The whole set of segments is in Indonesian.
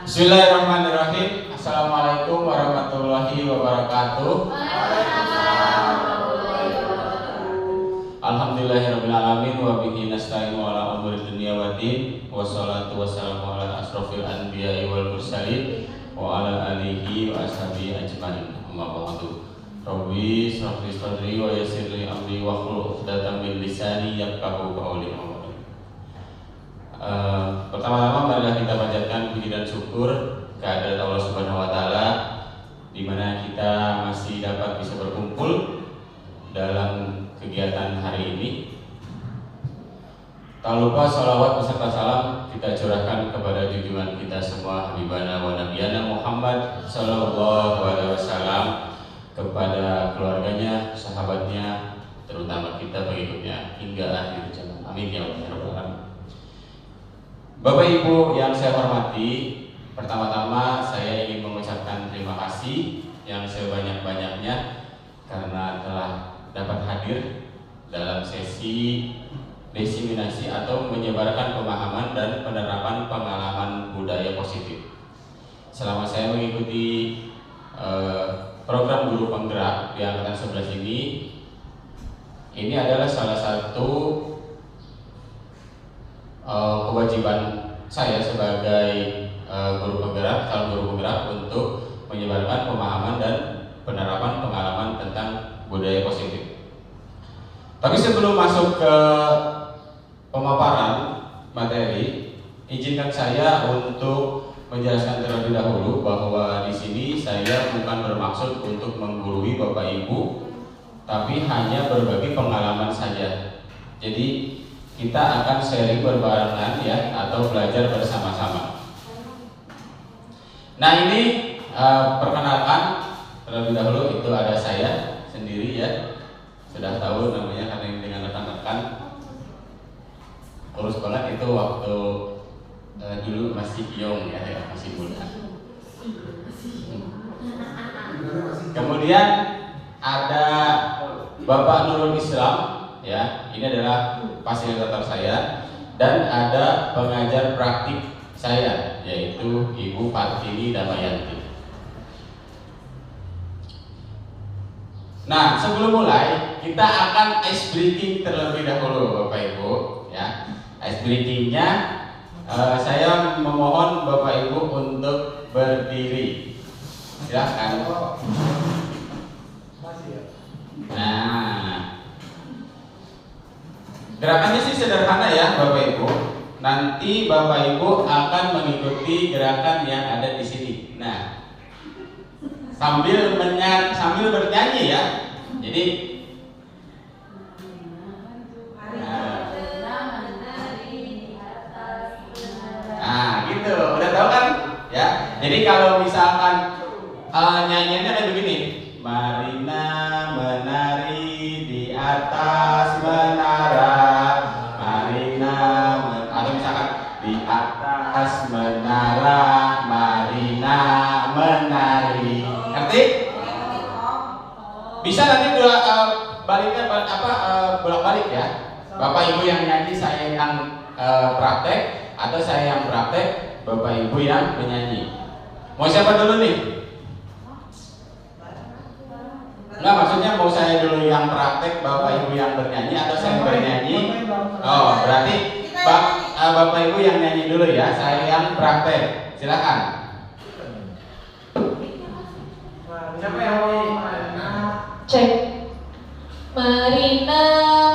Bismillahirrahmanirrahim. Assalamualaikum warahmatullahi wabarakatuh. Alhamdulillahirabbil alamin wa bihi nasta'inu ala umuri dunya waddin. Wassalatu wassalamu ala asrofil anbiya'i wal mursalin wa ala alihi wa ashabihi ajmain. Amma ba'du. Rabbi shrah li sadri wa yassir li amri wahlul 'uqdatam min lisani yafqahu qawli. Pertama-tama marilah kita panjatkan puji dan syukur kehadirat Allah Subhanahu wa taala di mana kita masih dapat bisa berkumpul dalam kegiatan hari ini. Tak lupa sholawat beserta salam kita curahkan kepada junjungan kita semua Habibana wa Nabiyana Muhammad sallallahu alaihi wasallam, kepada keluarganya, sahabatnya, terutama kita pengikutnya hingga akhir zaman. Amin ya rabbal alamin. Bapak Ibu yang saya hormati, pertama-tama saya ingin mengucapkan terima kasih yang sebanyak-banyaknya karena telah dapat hadir dalam sesi diseminasi atau menyebarkan pemahaman dan penerapan pengalaman budaya positif. Selama saya mengikuti program guru penggerak di angkatan 11 ini adalah salah satu kewajiban saya sebagai guru penggerak, calon guru penggerak untuk menyebarkan pemahaman dan penerapan pengalaman tentang budaya positif. Tapi sebelum masuk ke pemaparan materi, izinkan saya untuk menjelaskan terlebih dahulu bahwa di sini saya bukan bermaksud untuk menggurui Bapak Ibu, tapi hanya berbagi pengalaman saja. Jadi kita akan sharing berbarengan ya, atau belajar bersama-sama. Nah ini perkenalkan terlebih dahulu, itu ada saya sendiri ya. Sudah tahu namanya karena ini dengan rekan-rekan. Urus banget itu waktu dulu masih young ya, masih muda. Kemudian ada Bapak Nurul Islam ya, ini adalah fasilitator saya, dan ada pengajar praktik saya yaitu Ibu Partini Damayanti. Nah, sebelum mulai kita akan ice breaking terlebih dahulu Bapak Ibu ya. Ice breakingnya saya memohon Bapak Ibu untuk berdiri. Silakan. Nah, gerakannya sih sederhana ya Bapak Ibu. Nanti Bapak Ibu akan mengikuti gerakan yang ada di sini. Nah, sambil bernyanyi ya. Jadi nah gitu, udah tahu kan ya. Jadi kalau misalkan nyanyiannya kayak begini, Marina menari di atas menara, Marina atau misalkan di atas menara, Marina menari. Ngerti? Bisa nanti baliknya bolak-balik ya. Bapak Ibu yang nyanyi, saya yang praktek, atau saya yang praktek, Bapak Ibu yang menyanyi. Mau siapa dulu nih? Enggak, maksudnya mau saya dulu yang praktek, Bapak Ibu yang bernyanyi, atau saya bernyanyi? Oh, berarti Bapak Ibu yang nyanyi dulu ya, saya yang praktek. Silakan. Siapa yang mau? Cek. Marina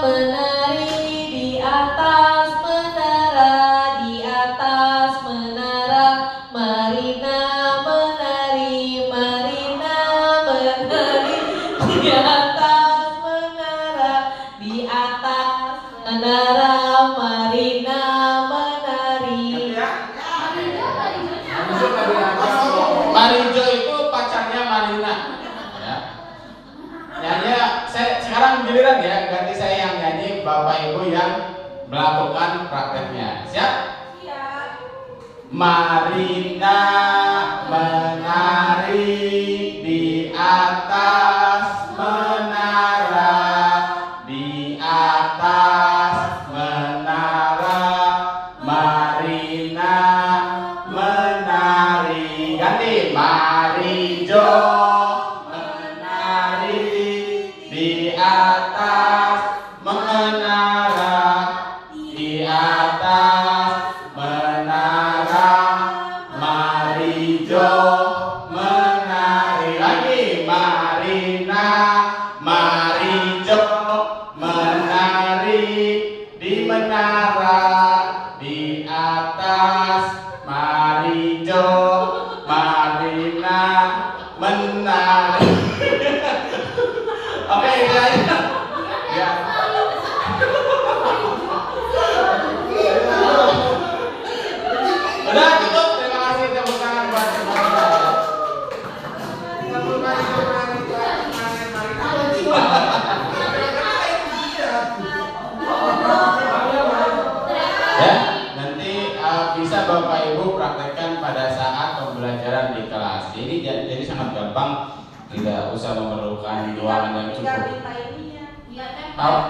menari di atas menara, di atas menara, Marina menari, Marina menari di atas menara, di atas menara, Marina menari. Marijo itu pacarnya Marina. Ya. Nyanyi, sekarang giliran ya, ganti saya yang nyanyi, Bapak Ibu yang melakukan prakteknya. Siap? Siap. Marina menari di atas menara, di atas menara, Marina menari. menari di atas menara, di atas menara, mari Jo menari lagi, Marina, mari Jo menari di menara, di atas, mari Jo Marina menari. Oke, ya. Udah cukup, terima kasih, tepuk tangan buat semuanya. Ya, nanti bisa Bapak Ibu praktekkan pada saat pembelajaran di kelas. Jadi sangat gampang, tidak usah memerlukan ruangan yang cukup.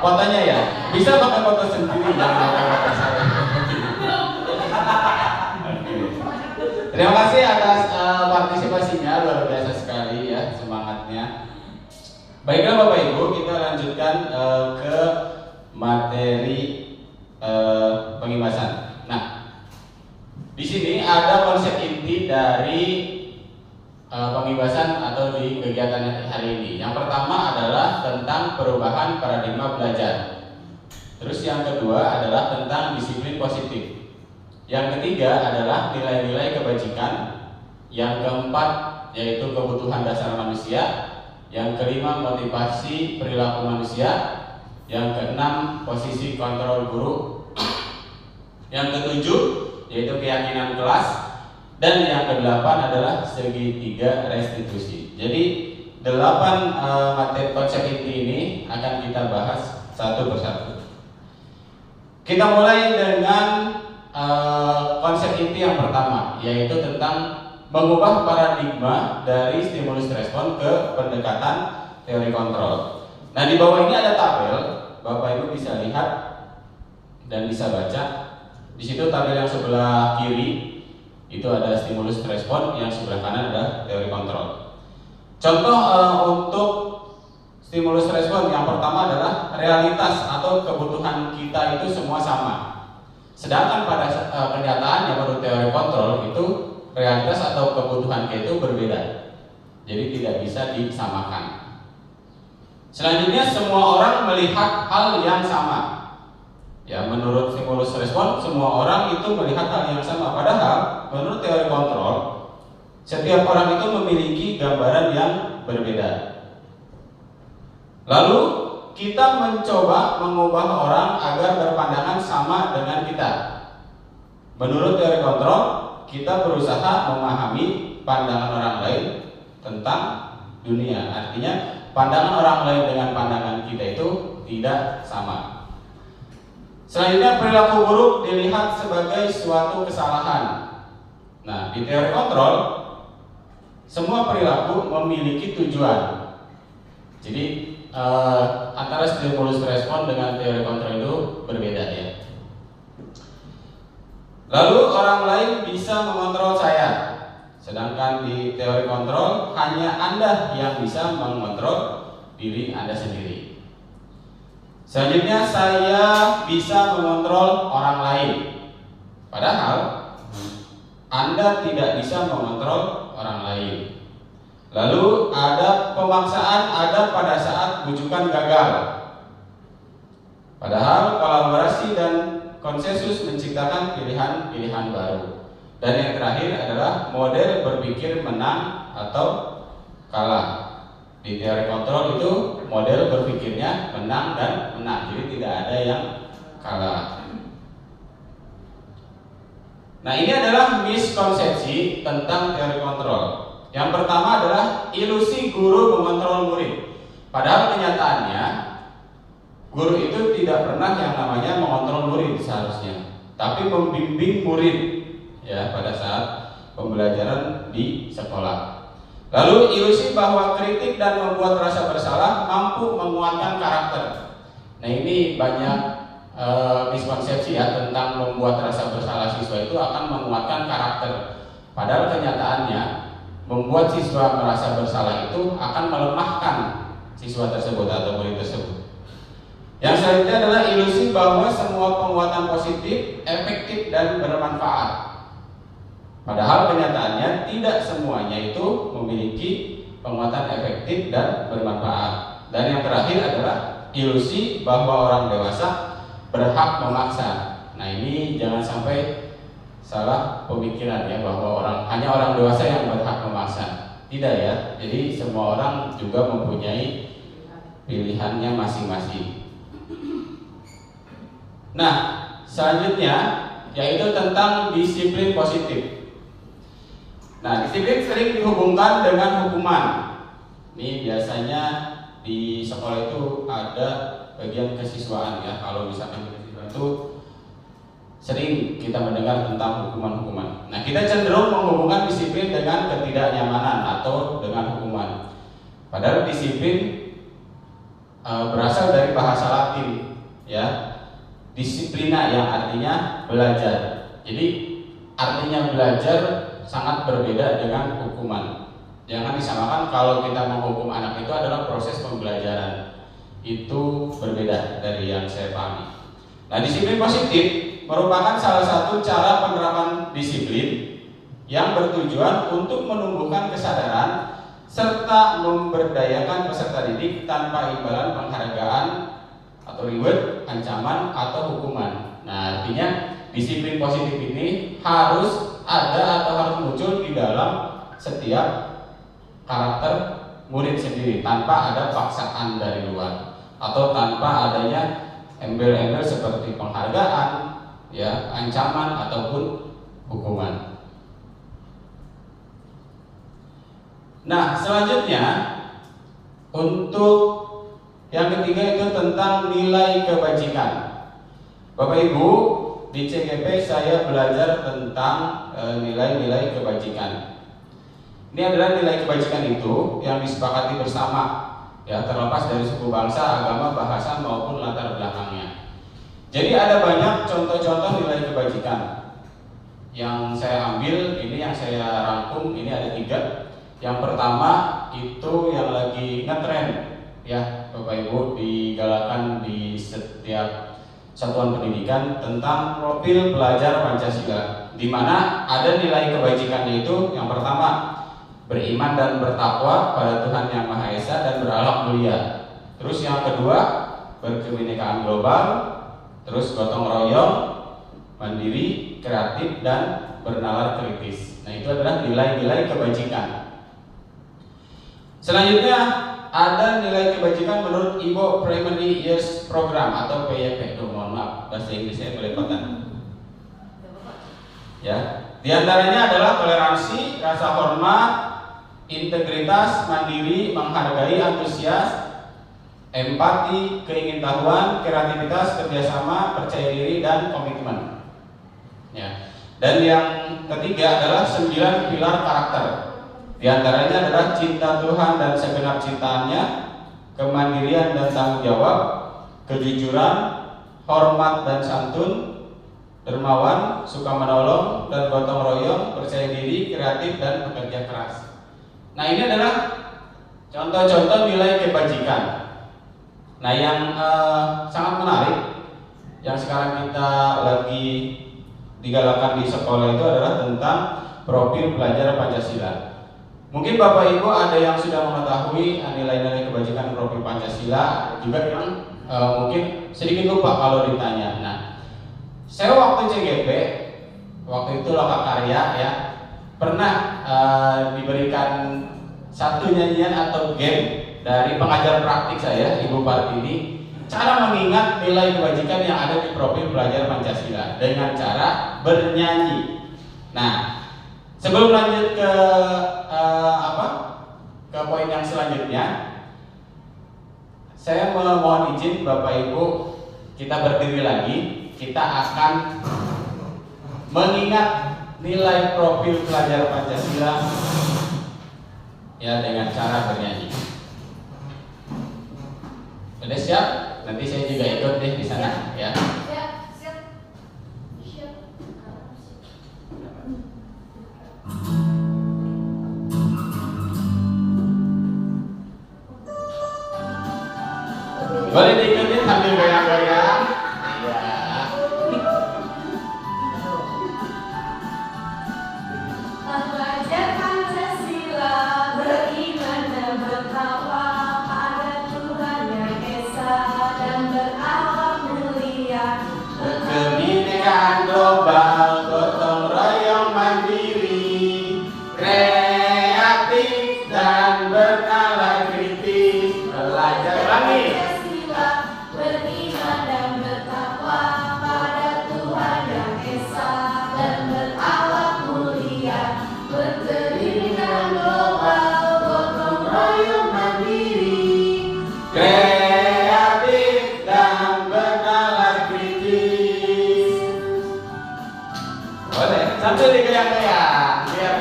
Fotonya ya, bisa pakai foto sendiri, jangan pakai foto saya. Terima kasih atas partisipasinya, luar biasa sekali ya semangatnya. Baiklah Bapak Ibu, kita lanjutkan ke materi pengibasan. Nah, di sini ada konsep inti dari pengibasan atau di kegiatan hari ini. Yang pertama adalah tentang perubahan paradigma belajar. Terus yang kedua adalah tentang disiplin positif. Yang ketiga adalah nilai-nilai kebajikan. Yang keempat yaitu kebutuhan dasar manusia. Yang kelima motivasi perilaku manusia. Yang keenam posisi kontrol guru. Yang ketujuh yaitu keyakinan kelas. Dan yang kedelapan adalah segitiga restitusi. Jadi 8 materi konsep inti ini akan kita bahas satu persatu. Kita mulai dengan konsep inti yang pertama, yaitu tentang mengubah paradigma dari stimulus respon ke pendekatan teori kontrol. Nah, di bawah ini ada tabel, Bapak Ibu bisa lihat dan bisa baca. Di situ tabel yang sebelah kiri itu ada stimulus respon, yang sebelah kanan ada teori kontrol. Contoh untuk stimulus respon yang pertama adalah realitas atau kebutuhan kita itu semua sama. Sedangkan pada kenyataannya menurut teori kontrol itu realitas atau kebutuhan kita itu berbeda. Jadi tidak bisa disamakan. Selanjutnya semua orang melihat hal yang sama. Ya, menurut stimulus respon semua orang itu melihat hal yang sama. Padahal menurut teori kontrol setiap orang itu memiliki gambaran yang berbeda. Lalu kita mencoba mengubah orang agar berpandangan sama dengan kita. Menurut teori kontrol, kita berusaha memahami pandangan orang lain tentang dunia. Artinya, pandangan orang lain dengan pandangan kita itu tidak sama. Selanjutnya, perilaku buruk dilihat sebagai suatu kesalahan. Nah, di teori kontrol, semua perilaku memiliki tujuan. Jadi antara stimulus respon dengan teori kontrol itu berbeda ya. Lalu orang lain bisa mengontrol saya, sedangkan di teori kontrol hanya Anda yang bisa mengontrol diri Anda sendiri. Selanjutnya saya bisa mengontrol orang lain, padahal Anda tidak bisa mengontrol orang lain. Lalu ada pemaksaan ada pada saat bujukan gagal. Padahal kolaborasi dan konsensus menciptakan pilihan-pilihan baru. Dan yang terakhir adalah model berpikir menang atau kalah. Di teori kontrol itu model berpikirnya menang dan menang. Jadi tidak ada yang kalah. Nah, ini adalah miskonsepsi tentang teori kontrol. Yang pertama adalah ilusi guru mengontrol murid. Padahal kenyataannya guru itu tidak pernah yang namanya mengontrol murid seharusnya, tapi membimbing murid ya pada saat pembelajaran di sekolah. Lalu ilusi bahwa kritik dan membuat rasa bersalah mampu menguatkan karakter. Nah, ini banyak miskonsepsi ya tentang membuat rasa bersalah siswa itu akan menguatkan karakter. Padahal kenyataannya membuat siswa merasa bersalah itu akan melemahkan siswa tersebut atau murid tersebut. Yang selanjutnya adalah ilusi bahwa semua penguatan positif, efektif dan bermanfaat. Padahal kenyataannya tidak semuanya itu memiliki penguatan efektif dan bermanfaat. Dan yang terakhir adalah ilusi bahwa orang dewasa berhak memaksa. Nah, ini jangan sampai salah pemikiran ya, bahwa hanya orang dewasa yang berhak memaksa. Tidak ya. Jadi semua orang juga mempunyai pilihannya masing-masing. Nah, selanjutnya yaitu tentang disiplin positif. Nah, disiplin sering dihubungkan dengan hukuman. Ini biasanya di sekolah itu ada bagian kesiswaan ya. Kalau misalkan kesiswaan itu sering kita mendengar tentang hukuman-hukuman. Nah, kita cenderung menghubungkan disiplin dengan ketidaknyamanan atau dengan hukuman. Padahal disiplin berasal dari bahasa Latin, ya, disiplina yang artinya belajar. Jadi artinya belajar sangat berbeda dengan hukuman. Jangan disamakan kalau kita menghukum anak itu adalah proses pembelajaran. Itu berbeda dari yang saya pahami. Nah, disiplin positif merupakan salah satu cara penerapan disiplin yang bertujuan untuk menumbuhkan kesadaran serta memberdayakan peserta didik tanpa imbalan penghargaan atau reward, ancaman atau hukuman. Nah, artinya disiplin positif ini harus ada atau harus muncul di dalam setiap karakter murid sendiri tanpa ada paksaan dari luar atau tanpa adanya embel-embel seperti penghargaan, ya, ancaman ataupun hukuman. Nah, selanjutnya untuk yang ketiga itu tentang nilai kebajikan. Bapak Ibu, di CGP saya belajar tentang nilai-nilai kebajikan. Ini adalah nilai kebajikan itu yang disepakati bersama, ya, terlepas dari suku bangsa, agama, bahasa maupun latar belakangnya. Jadi ada banyak contoh-contoh nilai kebajikan yang saya ambil, ini yang saya rangkum, ini ada 3. Yang pertama itu yang lagi ngetren, ya Bapak Ibu, digalakan di setiap satuan pendidikan tentang profil pelajar Pancasila, di mana ada nilai kebajikannya itu yang pertama beriman dan bertakwa pada Tuhan Yang Maha Esa dan berakhlak mulia. Terus yang kedua berkebinekaan global. Terus gotong royong, mandiri, kreatif, dan bernalar kritis. Nah, itu adalah nilai-nilai kebajikan. Selanjutnya ada nilai kebajikan menurut Ibo Primary Years Program atau PYP. Mohon maaf, bahasa Inggrisnya belepotan. Ya, di antaranya adalah toleransi, rasa hormat, integritas, mandiri, menghargai, antusias, empati, keingintahuan, kreativitas, kerjasama, percaya diri, dan komitmen. Ya. Dan yang ketiga adalah 9 pilar karakter. Di antaranya adalah cinta Tuhan dan segenap cintaannya, kemandirian dan tanggung jawab, kejujuran, hormat dan santun, dermawan, suka menolong, dan gotong royong, percaya diri, kreatif, dan bekerja keras. Nah, ini adalah contoh-contoh nilai kebajikan. Nah, yang sangat menarik yang sekarang kita lagi digalakan di sekolah itu adalah tentang profil pelajar Pancasila. Mungkin Bapak Ibu ada yang sudah mengetahui nilai-nilai kebajikan profil Pancasila, juga yang mungkin sedikit lupa kalau ditanya. Nah, saya waktu CGP, waktu itu lokakarya ya, pernah diberikan satu nyanyian atau game dari pengajar praktik saya, Ibu Partini, cara mengingat nilai kebajikan yang ada di profil pelajar Pancasila dengan cara bernyanyi. Nah, sebelum lanjut ke ke poin yang selanjutnya, saya mohon izin Bapak Ibu, kita berdiri lagi, kita akan mengingat nilai profil pelajar Pancasila ya dengan cara bernyanyi. Udah siap? Nanti saya juga ikut deh di sana ya. Boleh diikutin sambil goyang-goyang. Ya. Pelajar Pancasila beriman dan bertakwa pada Tuhan Yang Esa dan berakhlak mulia. Kebinekaan global, gotong royong mandiri, kreatif dan bernalar kritis. Belajar lagi. Pancasila beriman dan bertakwa pada Tuhan Yang Esa dan berakhlak mulia. Berkebinekaan global, gotong royong mandiri. Kreatif dan bernalar kritis. Boleh sambil digoyang-goyang biar.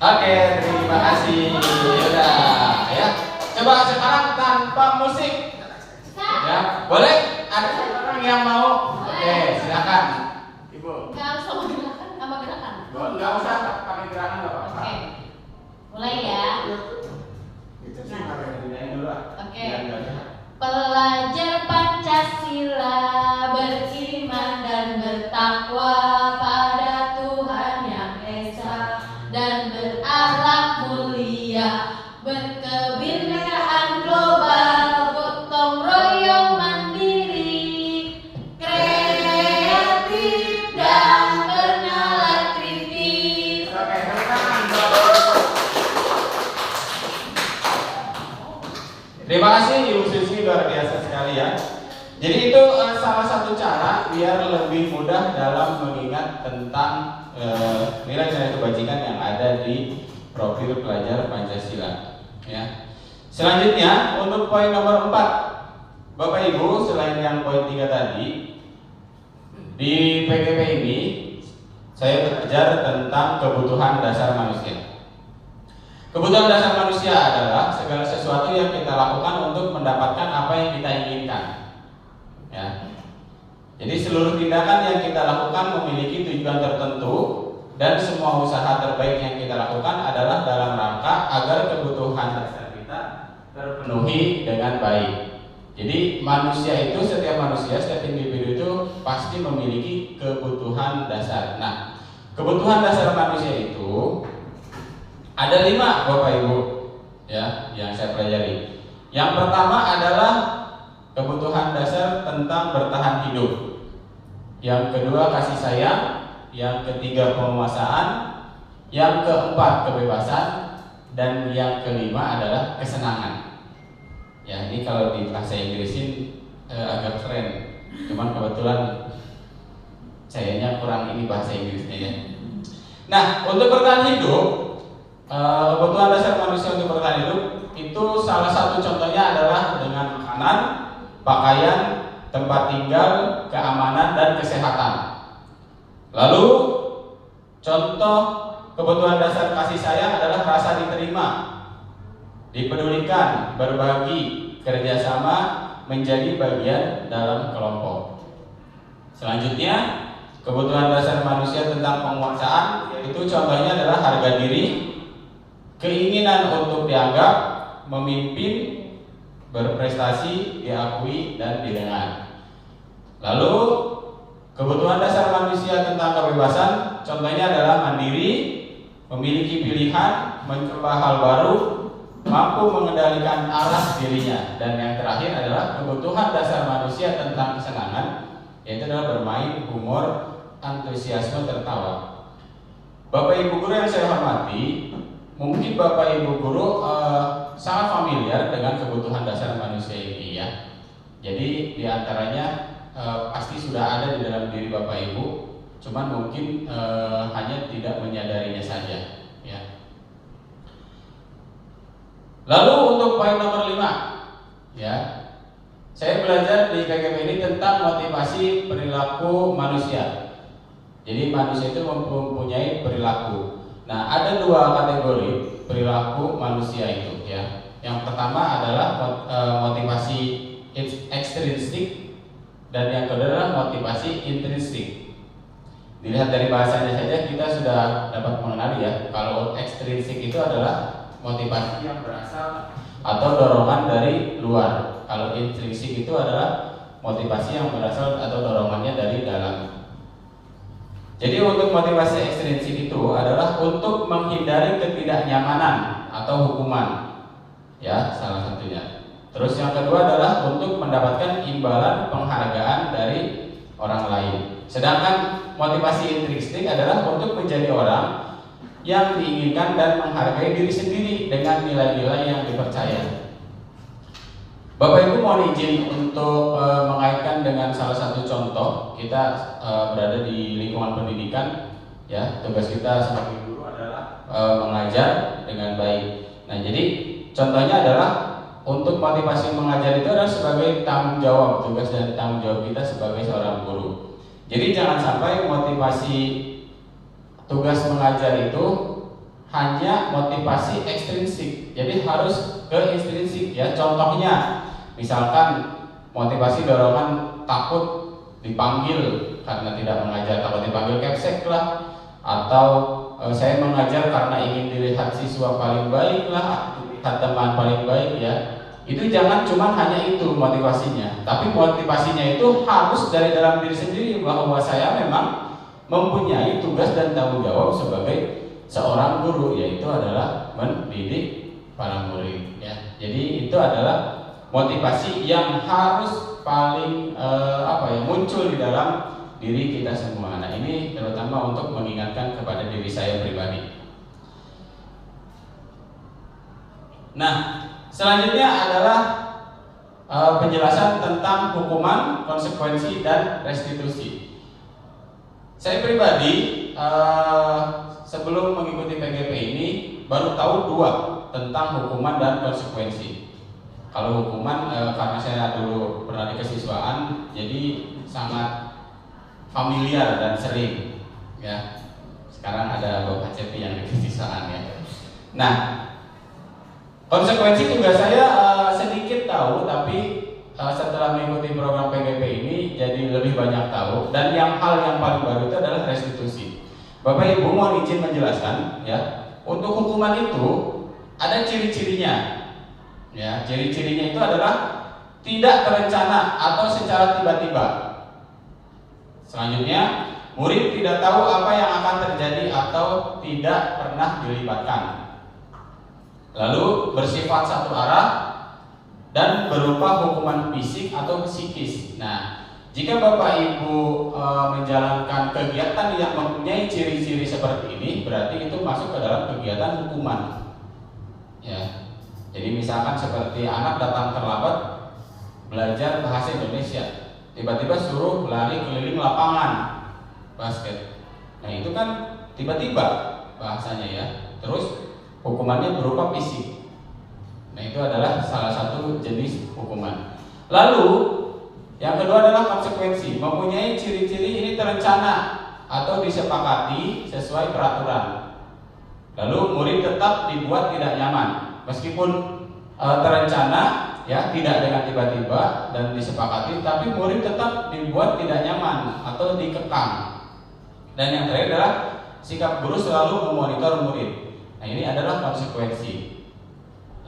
Oke, terima kasih. Udah, ya. Coba sekarang tanpa musik. Ya, boleh? Ada orang yang mau? Oke, silakan. Ibu. Nggak harus sama gerakan, sama gerakan. Enggak usah pakai gerakan enggak apa-apa. Oke, mulai ya. Itu sih pakai dulu. Oke. Biar nggak ada. Pelajar Pancasila beriman dan bertakwa pada Tuhan Yang Esa dan berakhlak mulia. Berkebinekaan global, gotong royong mandiri, kreatif dan bernalar kritis. Oke, tepuk tangan. Terima kasih Ibu Susi, luar biasa sekali ya. Jadi itu salah satu cara biar lebih mudah dalam mengingat tentang nilai-nilai kebajikan yang ada di profil pelajar Pancasila. Ya. Selanjutnya untuk poin nomor 4, Bapak Ibu, selain yang poin 3 tadi, di PKP ini saya belajar tentang kebutuhan dasar manusia. Kebutuhan dasar manusia adalah segala sesuatu yang kita lakukan untuk mendapatkan apa yang kita inginkan. Ya. Jadi seluruh tindakan yang kita lakukan memiliki tujuan tertentu dan semua usaha terbaik yang kita lakukan adalah dalam rangka agar kebutuhan dasar kita terpenuhi dengan baik. Jadi manusia itu, setiap manusia, setiap individu itu pasti memiliki kebutuhan dasar. Nah, kebutuhan dasar manusia itu ada 5, Bapak Ibu, ya, yang saya pelajari. Yang pertama adalah kebutuhan dasar tentang bertahan hidup. Yang kedua kasih sayang, yang ketiga penguasaan, yang keempat kebebasan, dan yang kelima adalah kesenangan. Ya, ini kalau di bahasa Inggrisin agak keren. Cuman kebetulan sayanya kurang ini bahasa Inggrisnya ya. Nah, untuk bertahan hidup, kebutuhan dasar manusia untuk bertahan hidup itu salah satu contohnya adalah dengan makanan, pakaian, tempat tinggal, keamanan, dan kesehatan. Lalu contoh kebutuhan dasar kasih sayang adalah rasa diterima, dipedulikan, berbagi, kerjasama, menjadi bagian dalam kelompok. Selanjutnya, kebutuhan dasar manusia tentang penguasaan, yaitu contohnya adalah harga diri, keinginan untuk dianggap, memimpin, berprestasi, diakui, dan didengar. Lalu kebutuhan dasar manusia tentang kebebasan, contohnya adalah mandiri, memiliki pilihan, mencoba hal baru, mampu mengendalikan arah dirinya. Dan yang terakhir adalah kebutuhan dasar manusia tentang kesenangan, yaitu adalah bermain, humor, antusiasme, tertawa. Bapak Ibu guru yang saya hormati, mungkin Bapak Ibu guru sangat familiar dengan kebutuhan dasar manusia ini ya. Jadi diantaranya pasti sudah ada di dalam diri Bapak Ibu, cuman mungkin hanya tidak menyadarinya saja ya. Lalu untuk poin nomor 5 ya, saya belajar di KKP ini tentang motivasi perilaku manusia. Jadi manusia itu mempunyai perilaku. Nah, ada 2 kategori perilaku manusia itu ya. Yang pertama adalah motivasi ekstrinsik dan yang kedua adalah motivasi intrinsik. Dilihat dari bahasanya saja kita sudah dapat mengenali ya. Kalau ekstrinsik itu adalah motivasi yang berasal atau dorongan dari luar. Kalau intrinsik itu adalah motivasi yang berasal atau dorongannya dari dalam. Jadi untuk motivasi ekstrinsik itu adalah untuk menghindari ketidaknyamanan atau hukuman, ya salah satunya. Terus yang kedua adalah untuk mendapatkan imbalan penghargaan dari orang lain. Sedangkan motivasi intrinsik adalah untuk menjadi orang yang diinginkan dan menghargai diri sendiri dengan nilai-nilai yang dipercaya. Bapak Ibu mohon izin untuk mengaitkan dengan salah satu contoh. Kita berada di lingkungan pendidikan, ya. Tugas kita sebagai guru adalah mengajar dengan baik. Nah, jadi contohnya adalah untuk motivasi mengajar itu adalah sebagai tanggung jawab, tugas dan tanggung jawab kita sebagai seorang guru. Jadi jangan sampai motivasi tugas mengajar itu hanya motivasi ekstrinsik. Jadi harus ke intrinsik, ya. Contohnya misalkan motivasi dorongan takut dipanggil karena tidak mengajar, takut dipanggil kepsek lah, atau saya mengajar karena ingin dilihat siswa paling baik lah, dilihat teman paling baik, ya. Itu jangan cuma hanya itu motivasinya, tapi motivasinya itu harus dari dalam diri sendiri, bahwa saya memang mempunyai tugas dan tanggung jawab sebagai seorang guru, yaitu adalah mendidik para murid, ya. Jadi itu adalah motivasi yang harus paling muncul di dalam diri kita semua. Nah, ini terutama untuk mengingatkan kepada diri saya pribadi. Nah, selanjutnya adalah penjelasan tentang hukuman, konsekuensi, dan restitusi. Saya pribadi sebelum mengikuti PGP ini baru tahu 2 tentang hukuman dan konsekuensi. Kalau hukuman karena saya dulu pernah di kesiswaan, jadi sangat familiar dan sering, ya. Sekarang ada Bapak Cepi yang di kesiswaan, ya. Nah, konsekuensi juga saya sedikit tahu, tapi setelah mengikuti program PGP ini jadi lebih banyak tahu. Dan hal yang paling baru itu adalah restitusi. Bapak Ibu mohon izin menjelaskan, ya. Untuk hukuman itu ada ciri-cirinya. Ya, ciri-cirinya itu adalah tidak terencana atau secara tiba-tiba. Selanjutnya, murid tidak tahu apa yang akan terjadi atau tidak pernah dilibatkan. Lalu bersifat satu arah dan berupa hukuman fisik atau psikis. Nah, jika Bapak Ibu menjalankan kegiatan yang mempunyai ciri-ciri seperti ini, berarti itu masuk ke dalam kegiatan hukuman. Ya. Jadi misalkan seperti anak datang terlambat belajar bahasa Indonesia, tiba-tiba suruh lari keliling lapangan basket. Nah, itu kan tiba-tiba bahasanya, ya. Terus hukumannya berupa fisik. Nah, itu adalah salah satu jenis hukuman. Lalu yang kedua adalah konsekuensi, mempunyai ciri-ciri ini terencana atau disepakati sesuai peraturan. Lalu murid tetap dibuat tidak nyaman. Meskipun terencana, ya, tidak dengan tiba-tiba dan disepakati, tapi murid tetap dibuat tidak nyaman atau dikekang. Dan yang terakhir adalah sikap guru selalu memonitor murid. Nah, ini adalah konsekuensi,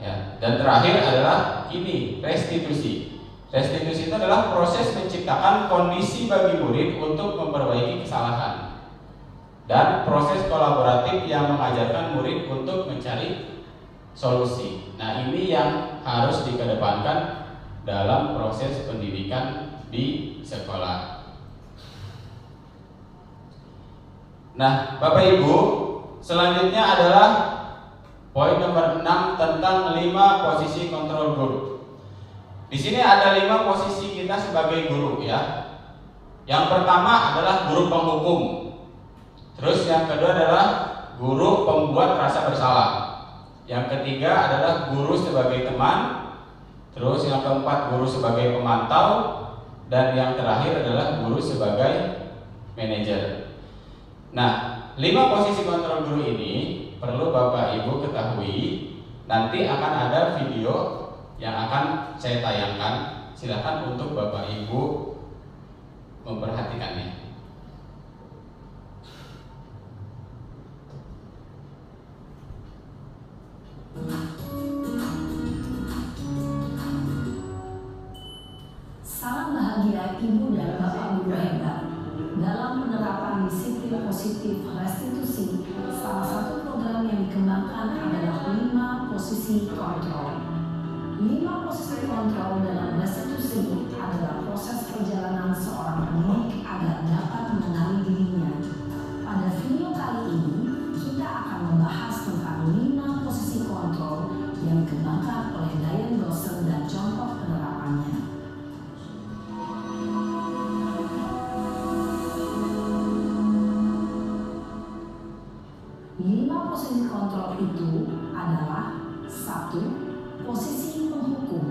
ya. Dan terakhir adalah ini restitusi. Restitusi itu adalah proses menciptakan kondisi bagi murid untuk memperbaiki kesalahan dan proses kolaboratif yang mengajarkan murid untuk mencari solusi. Nah, ini yang harus dikedepankan dalam proses pendidikan di sekolah. Nah, Bapak Ibu, selanjutnya adalah poin nomor 6 tentang 5 posisi kontrol guru. Di sini ada 5 posisi kita sebagai guru, ya. Yang pertama adalah guru penghukum. Terus yang kedua adalah guru pembuat rasa bersalah. Yang ketiga adalah guru sebagai teman. Terus yang keempat guru sebagai pemantau. Dan yang terakhir adalah guru sebagai manajer. Nah, 5 posisi kontrol guru ini perlu Bapak Ibu ketahui. Nanti akan ada video yang akan saya tayangkan. Silakan untuk Bapak Ibu memperhatikannya. sistem positif restitusi, salah satu program yang dikembangkan adalah 5 posisi kontrol. 5 posisi kontrol dalam restitusi adalah proses perjalanan seorang pendidik agar dapat mengenali dirinya. Pada video kali ini, kita akan membahas tentang 5 posisi kontrol yang dikembangkan oleh Diane Dawson dan contoh penerapannya. 5 posisi kontrol itu adalah 1. Posisi penghukum,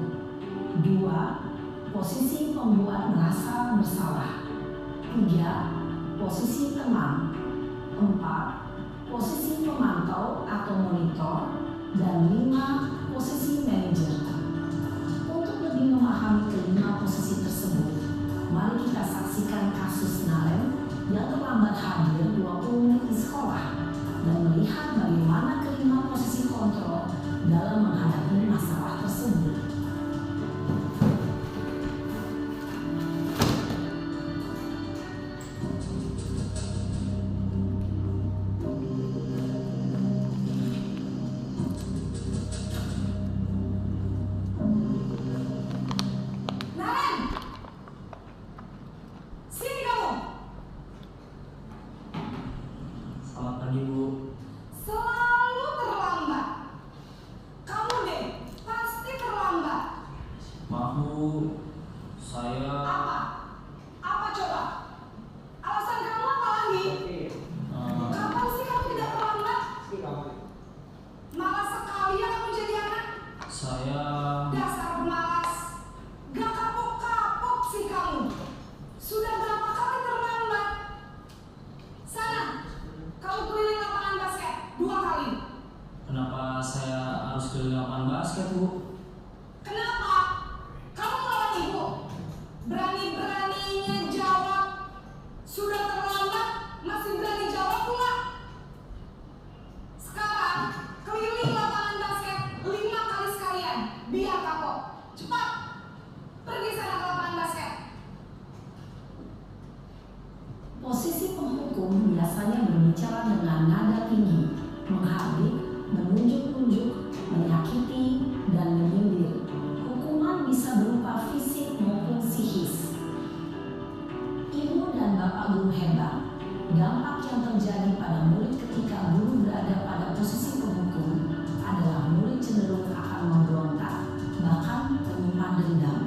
2. Posisi pembuat merasa bersalah, 3. Posisi teman, 4. Posisi pemantau atau monitor, dan 5. Posisi manajer. Untuk lebih memahami kelima posisi tersebut, mari kita saksikan kasus Naren yang terlambat hadir 20 menit di sekolah dan melihat bagaimana kelima posisi kontrol dalam menghadapi masalah tersebut. Naren! Sini kamu! Selamat pagi, Bu. Selalu terlambat. Kamu deh, pasti terlambat. Maaf, Bu. Saya... Apa? Apa coba? Alasan kamu apa lagi? Kapan sih kamu tidak terlambat? Malas sekali ya kamu jadi anak. Saya... Dasar malas. Gak kapok-kapok sih kamu. Sudah berapa kali terlambat? Sana, kamu keliling lapangan basket 2 kali. Kenapa saya harus keliling lapangan basket, Bu? Kenapa? Kamu melawan ibu? Berani-beraninya jawab. Sudah terlambat, masih berani jawab pula. Sekarang, keliling lapangan basket 5 kali sekalian. Biar kapok. Cepat. Pergi sana ke lapangan basket. Posisi penghukum biasanya berbicara dengan nada tinggi, menghardik, menunjuk-nunjuk, menyakiti, dan menyindir. Hukuman bisa berupa fisik maupun psikis. Ibu dan bapak guru hebat. Dampak yang terjadi pada murid ketika guru berada pada posisi penghukum adalah murid cenderung akan memberontak, bahkan menyimpan dendam.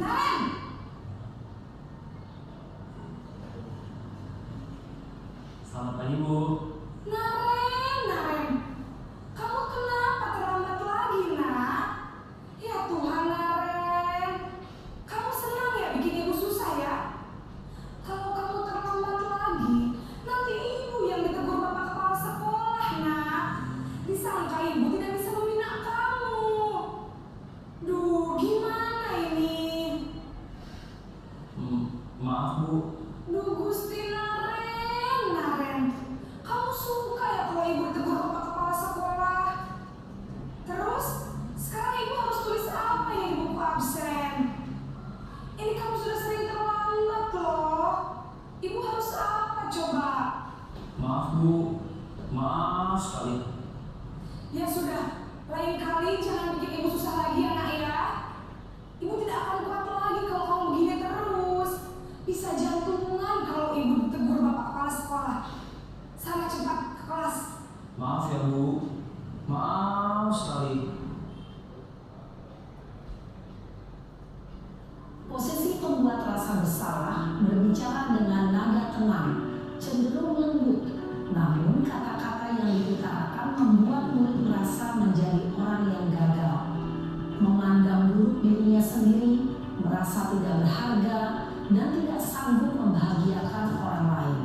Naren! Selamat pagi, Bu. Naren! Kamu kenapa terlambat lagi, nak? Ya Tuhan, Naren. Kamu senang ya bikin ibu susah ya? Kalau kamu terlambat lagi, nanti ibu yang ditegur bapak kepala sekolah, nak. Disangka ibu tidak bisa membina kamu. Duh, gimana ini? Maaf, Bu. Duh, Gusti Naren. Kamu suka ya kalau ibu ditegur bapak kepala sekolah? Terus, sekarang ibu harus tulis apa yang di buku absen? Ini kamu sudah sering terlambat loh. Ibu harus apa coba? Maaf, Bu. Maaf sekali. Ya sudah, lain kali jangan bikin ibu susah lagi ya, nak ya. Ibu tidak akan kuat lagi kalau kamu begini terus. Bisa jantungan kalau ibu ditegur bapak kepala sekolah. Sana cepat ke kelas. Maaf ya, Bu. Maaf sekali. Posisi pembuat rasa bersalah berbicara dengan nada tenang, cenderung lembut, namun kata-kata yang diutarakan membuat murid merasa menjadi orang yang gagal, memandang buruk dirinya sendiri, merasa tidak berharga, dan tidak sanggup membahagiakan orang lain.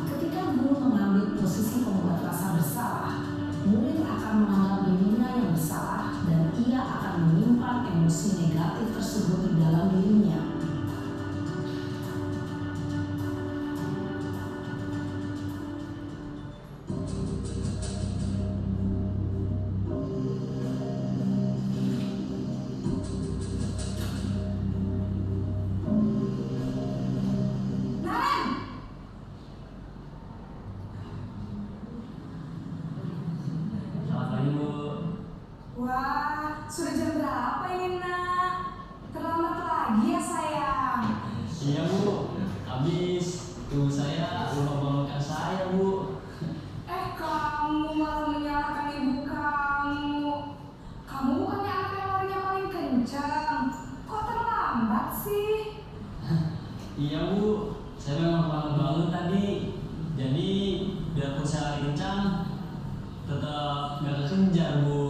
Ketika guru mengambil posisi pembuat rasa bersalah, murid akan menganggap dirinya yang bersalah dan ia akan menyimpan emosi negatif tersebut di dalam dirinya. Iya Bu, habis ibu saya lupa bangunkan saya Bu. Kamu malah menyalahkan ibu kamu. Kamu bukannya anak yang larinya paling kencang. Kok terlambat sih? Iya Bu, saya memang bangun tadi. Jadi biarpun saya lari kencang, tetap nggak kekejar Bu.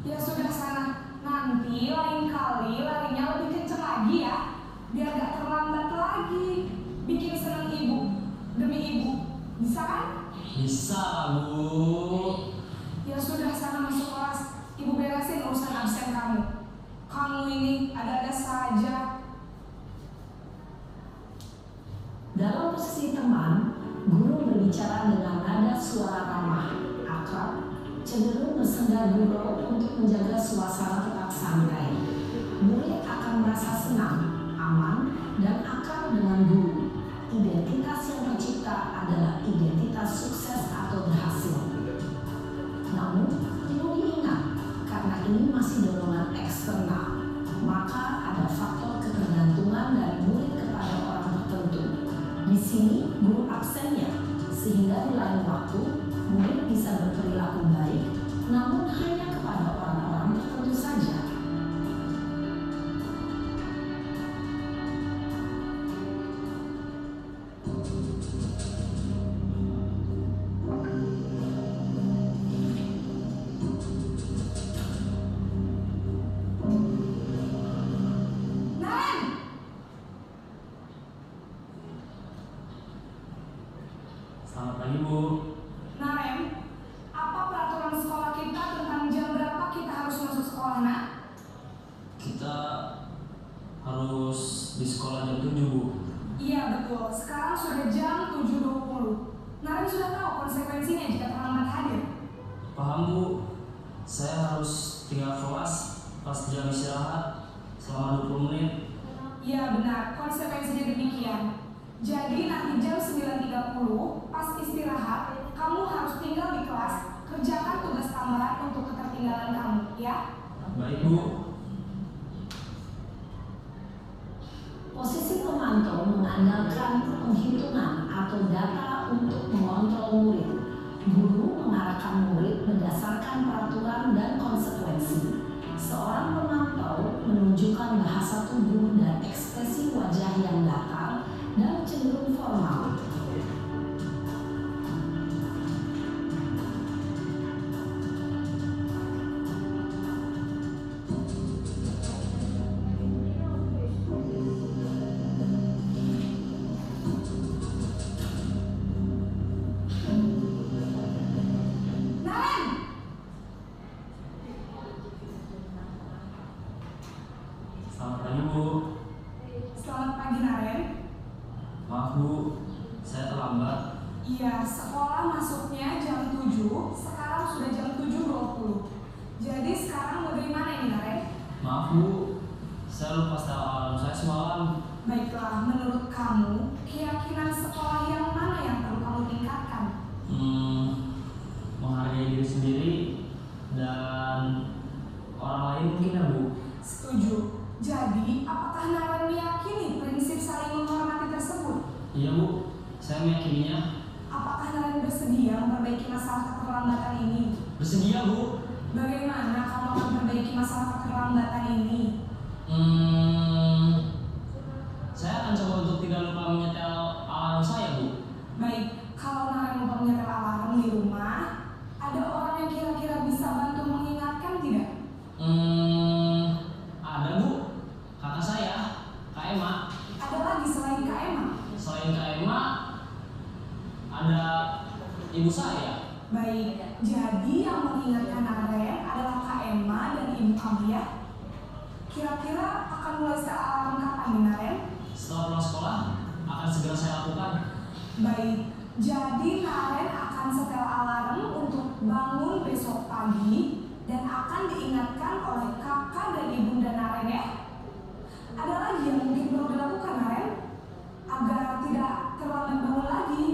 Ya sudah sana. Nanti lain kali larinya lebih kencang lagi ya. Biar gak terlambat lagi. Bikin senang ibu demi ibu. Bisa kan? Bisa Bu. Ya sudah sana masuk kelas. Ibu beresin urusan absen kamu. Kamu ini ada-ada saja. Dalam posisi teman, guru berbicara dengan nada suara ramah, akrab, cenderung bersenda gurau untuk menjaga suasana tetap santai. Murid akan merasa senang, aman, dan akrab dengan guru. Identitas yang tercipta adalah identitas sukses atau berhasil. Namun, perlu diingat, karena ini masih dorongan eksternal, maka ada faktor ketergantungan dari murid kepada orang tertentu. Di sini, guru absennya, sehingga di lain waktu, murid bisa berperilaku baik, namun hanya kepada orang-orang tertentu saja. Naren! Selamat pagi Bu. Naren, apa peraturan sekolah kita tentang jam berapa kita harus masuk sekolah, nak? Kita harus di sekolah jam 7 Bu. Iya betul, sekarang sudah jam 7.20. Naren sudah tahu konsekuensinya jika terlambat hadir. Paham Bu, saya harus tinggal kelas pas jam istirahat selama 20 menit. Iya benar, konsekuensinya demikian. Jadi nanti jam 9.30 pas istirahat, kamu harus tinggal di kelas, kerjakan tugas tambahan untuk ketertinggalan kamu, ya? Baik Bu. Posisi pemantau mengandalkan penghitungan atau data untuk mengontrol murid. Guru mengarahkan murid berdasarkan peraturan dan konsekuensi. Seorang pemantau menunjukkan bahasa tubuh dan ekspresi wajah yang datar dan cenderung formal. Naren! Selamat pagi Bu. Selamat pagi Naren. Maaf Bu, saya terlambat. Iya, sekolah masuknya jam 7, sekarang sudah jam 7.20. Jadi sekarang mau dari mana ini Naren? Maaf Bu, saya lupa setel alarm saya semalam. Baiklah, menurut kamu, keyakinan sekolah yang mana yang perlu kamu tingkatkan? Menghargai diri sendiri dan orang lain mungkin ya Bu. Setuju. Jadi, apakah Naren meyakini prinsip saling menghormati tersebut? Iya Bu, saya meyakininya. Apakah Naren bersedia memperbaiki masalah keterlambatan ini? Bersedia Bu. Bagaimana kamu akan memperbaiki masalah keterlambatan ini? Saya akan coba untuk tidak lupa menyetel alarm saya Bu. Baik, kalau Naren lupa menyetel alarm di rumah, ada orang yang kira-kira bisa bantu mengingatkan tidak? Ada Bu, kakak saya, Kak Emma. Ada lagi selain Kak Emma? Selain Kak Emma, ada ibu saya. Baik, jadi yang mengingatkan Naren adalah Kak Emma dan ibu kamu ya? Kira-kira akan mulai setel alarm kapan nih Naren? Setelah pulang sekolah, akan segera saya lakukan. Baik, jadi Naren akan setel alarm untuk bangun besok pagi dan akan diingatkan oleh kakak dan ibunda Naren ya. Ada lagi yang mungkin perlu dilakukan Naren agar tidak terlambat bangun lagi.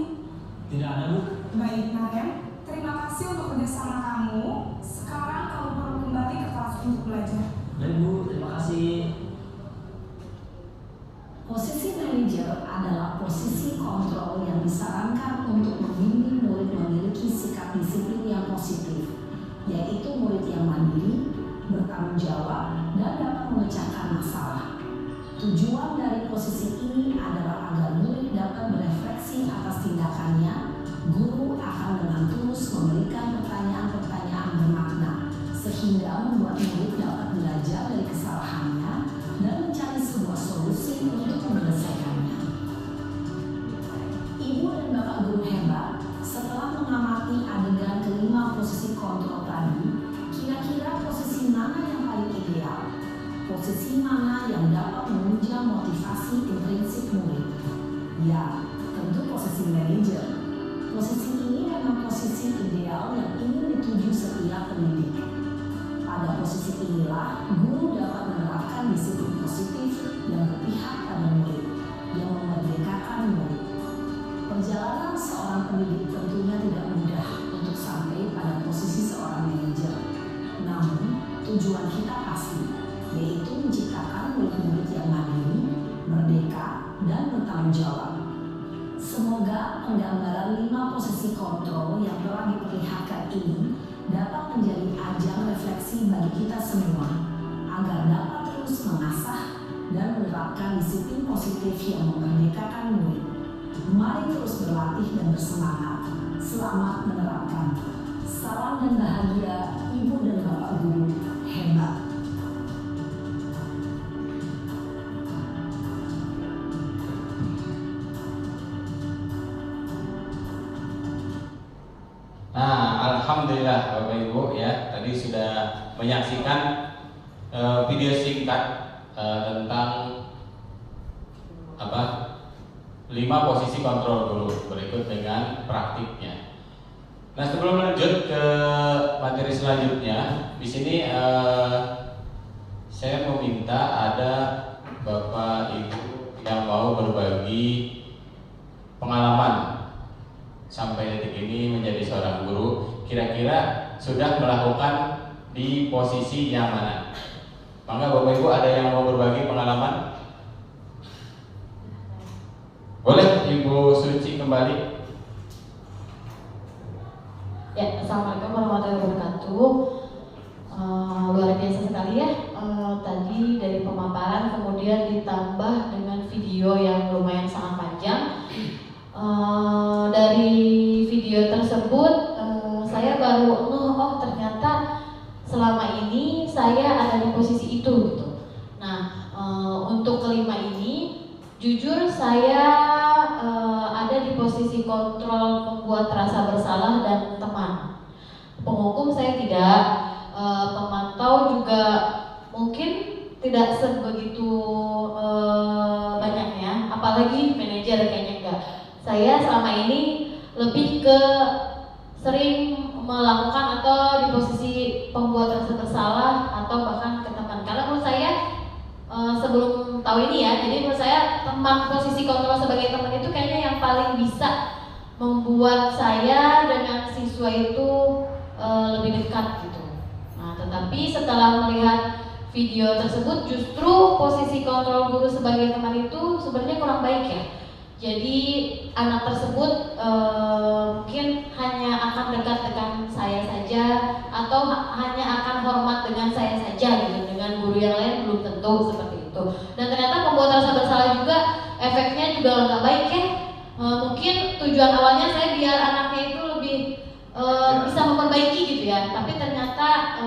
Tidak ada Bu. Baik Naren, terima kasih untuk kerjasama kamu. Sekarang kamu perlu kembali ke kelas untuk belajar. Baik Bu, terima kasih. Posisi manajer adalah posisi kontrol yang disarankan untuk membimbing murid memiliki sikap disiplin yang positif, yaitu murid yang mandiri, bertanggung jawab, dan dapat memecahkan masalah. Tujuan dari posisi ini adalah agar murid dapat berefleksi atas tindakannya. Guru akan dengan tulus memberikan pertanyaan-pertanyaan bermakna, sehingga membuat murid dapat belajar dari kesalahannya dan mencari sebuah solusi untuk menyelesaikannya. Ibu dan bapak guru hebat, setelah mengamati adegan kelima posisi kontrol tadi, kira-kira posisi mana yang paling ideal? Posisi mana yang dapat menunjang motivasi intrinsik murid? Ya, tentu posisi manajer. Posisi ini memang posisi ideal yang ingin dituju setiap pendidik. Pada posisi inilah, guru dapat menerapkan disiplin positif yang berpihak pada murid, yang memerdekakan murid. Perjalanan seorang pendidik tentunya tidak mudah untuk sampai pada posisi seorang manajer. Namun, tujuan kita pasti, yaitu menciptakan murid-murid yang mandiri, merdeka, dan bertanggung jawab. Semoga penggambaran 5 posisi kontrol yang telah diperlihatkan ini dapat menjadi ajang refleksi bagi kita semua, agar dapat terus mengasah dan menerapkan disiplin positif yang memerdekakan murid. Mari terus berlatih dan bersemangat. Selamat menerapkan. Salam dan bahagia Ibu dan Bapak Guru hebat. Nah, alhamdulillah Bapak Ibu ya, tadi sudah menyaksikan video singkat tentang 5 posisi kontrol guru, berikut dengan praktiknya. Nah, sebelum lanjut ke materi selanjutnya, di sini saya meminta ada Bapak Ibu yang mau berbagi pengalaman sampai detik ini menjadi seorang guru, kira-kira sudah melakukan di posisi yang mana? Maka Bapak Ibu ada yang mau berbagi pengalaman? Boleh Ibu Suci kembali. Ya, assalamualaikum warahmatullahi wabarakatuh. Luar biasa sekali ya. Tadi dari pemaparan kemudian ditambah dengan video yang lumayan sangat panjang. Dari video tersebut saya baru ternyata selama ini saya ada di posisi itu gitu. Nah, untuk kelima ini jujur saya ada di posisi kontrol membuat rasa bersalah dan teman. Penghukum saya tidak, pemantau juga mungkin tidak sebegitu banyaknya, apalagi manajer kayaknya enggak. Saya selama ini lebih ke sering melakukan atau di posisi pembuat rasa bersalah atau bahkan ke teman. Karena menurut saya sebelum tahu ini ya, jadi menurut saya teman, posisi kontrol sebagai teman itu kayaknya yang paling bisa membuat saya dengan siswa itu lebih dekat gitu. Nah, tetapi setelah melihat video tersebut justru posisi kontrol guru sebagai teman itu sebenarnya kurang baik ya. Jadi anak tersebut mungkin hanya akan dekat dengan saya saja atau hanya akan hormat dengan saya saja gitu, dengan guru yang lain belum tentu seperti itu. Dan ternyata membuat rasa bersalah juga efeknya juga nggak baik ya. Mungkin tujuan awalnya saya biar anaknya itu lebih bisa memperbaiki gitu ya, tapi ternyata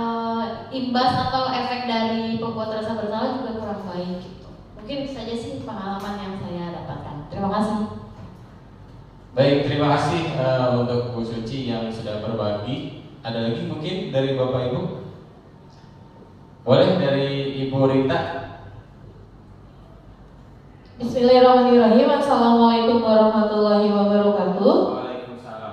imbas atau efek dari pembuat rasa bersalah juga kurang baik gitu. Mungkin itu saja sih pengalaman yang saya dapatkan. Terima kasih. Baik, terima kasih untuk Bu Suci yang sudah berbagi. Ada lagi mungkin dari Bapak Ibu? Boleh dari Ibu Rita? Bismillahirrahmanirrahim. Assalamualaikum warahmatullahi wabarakatuh. Waalaikumsalam.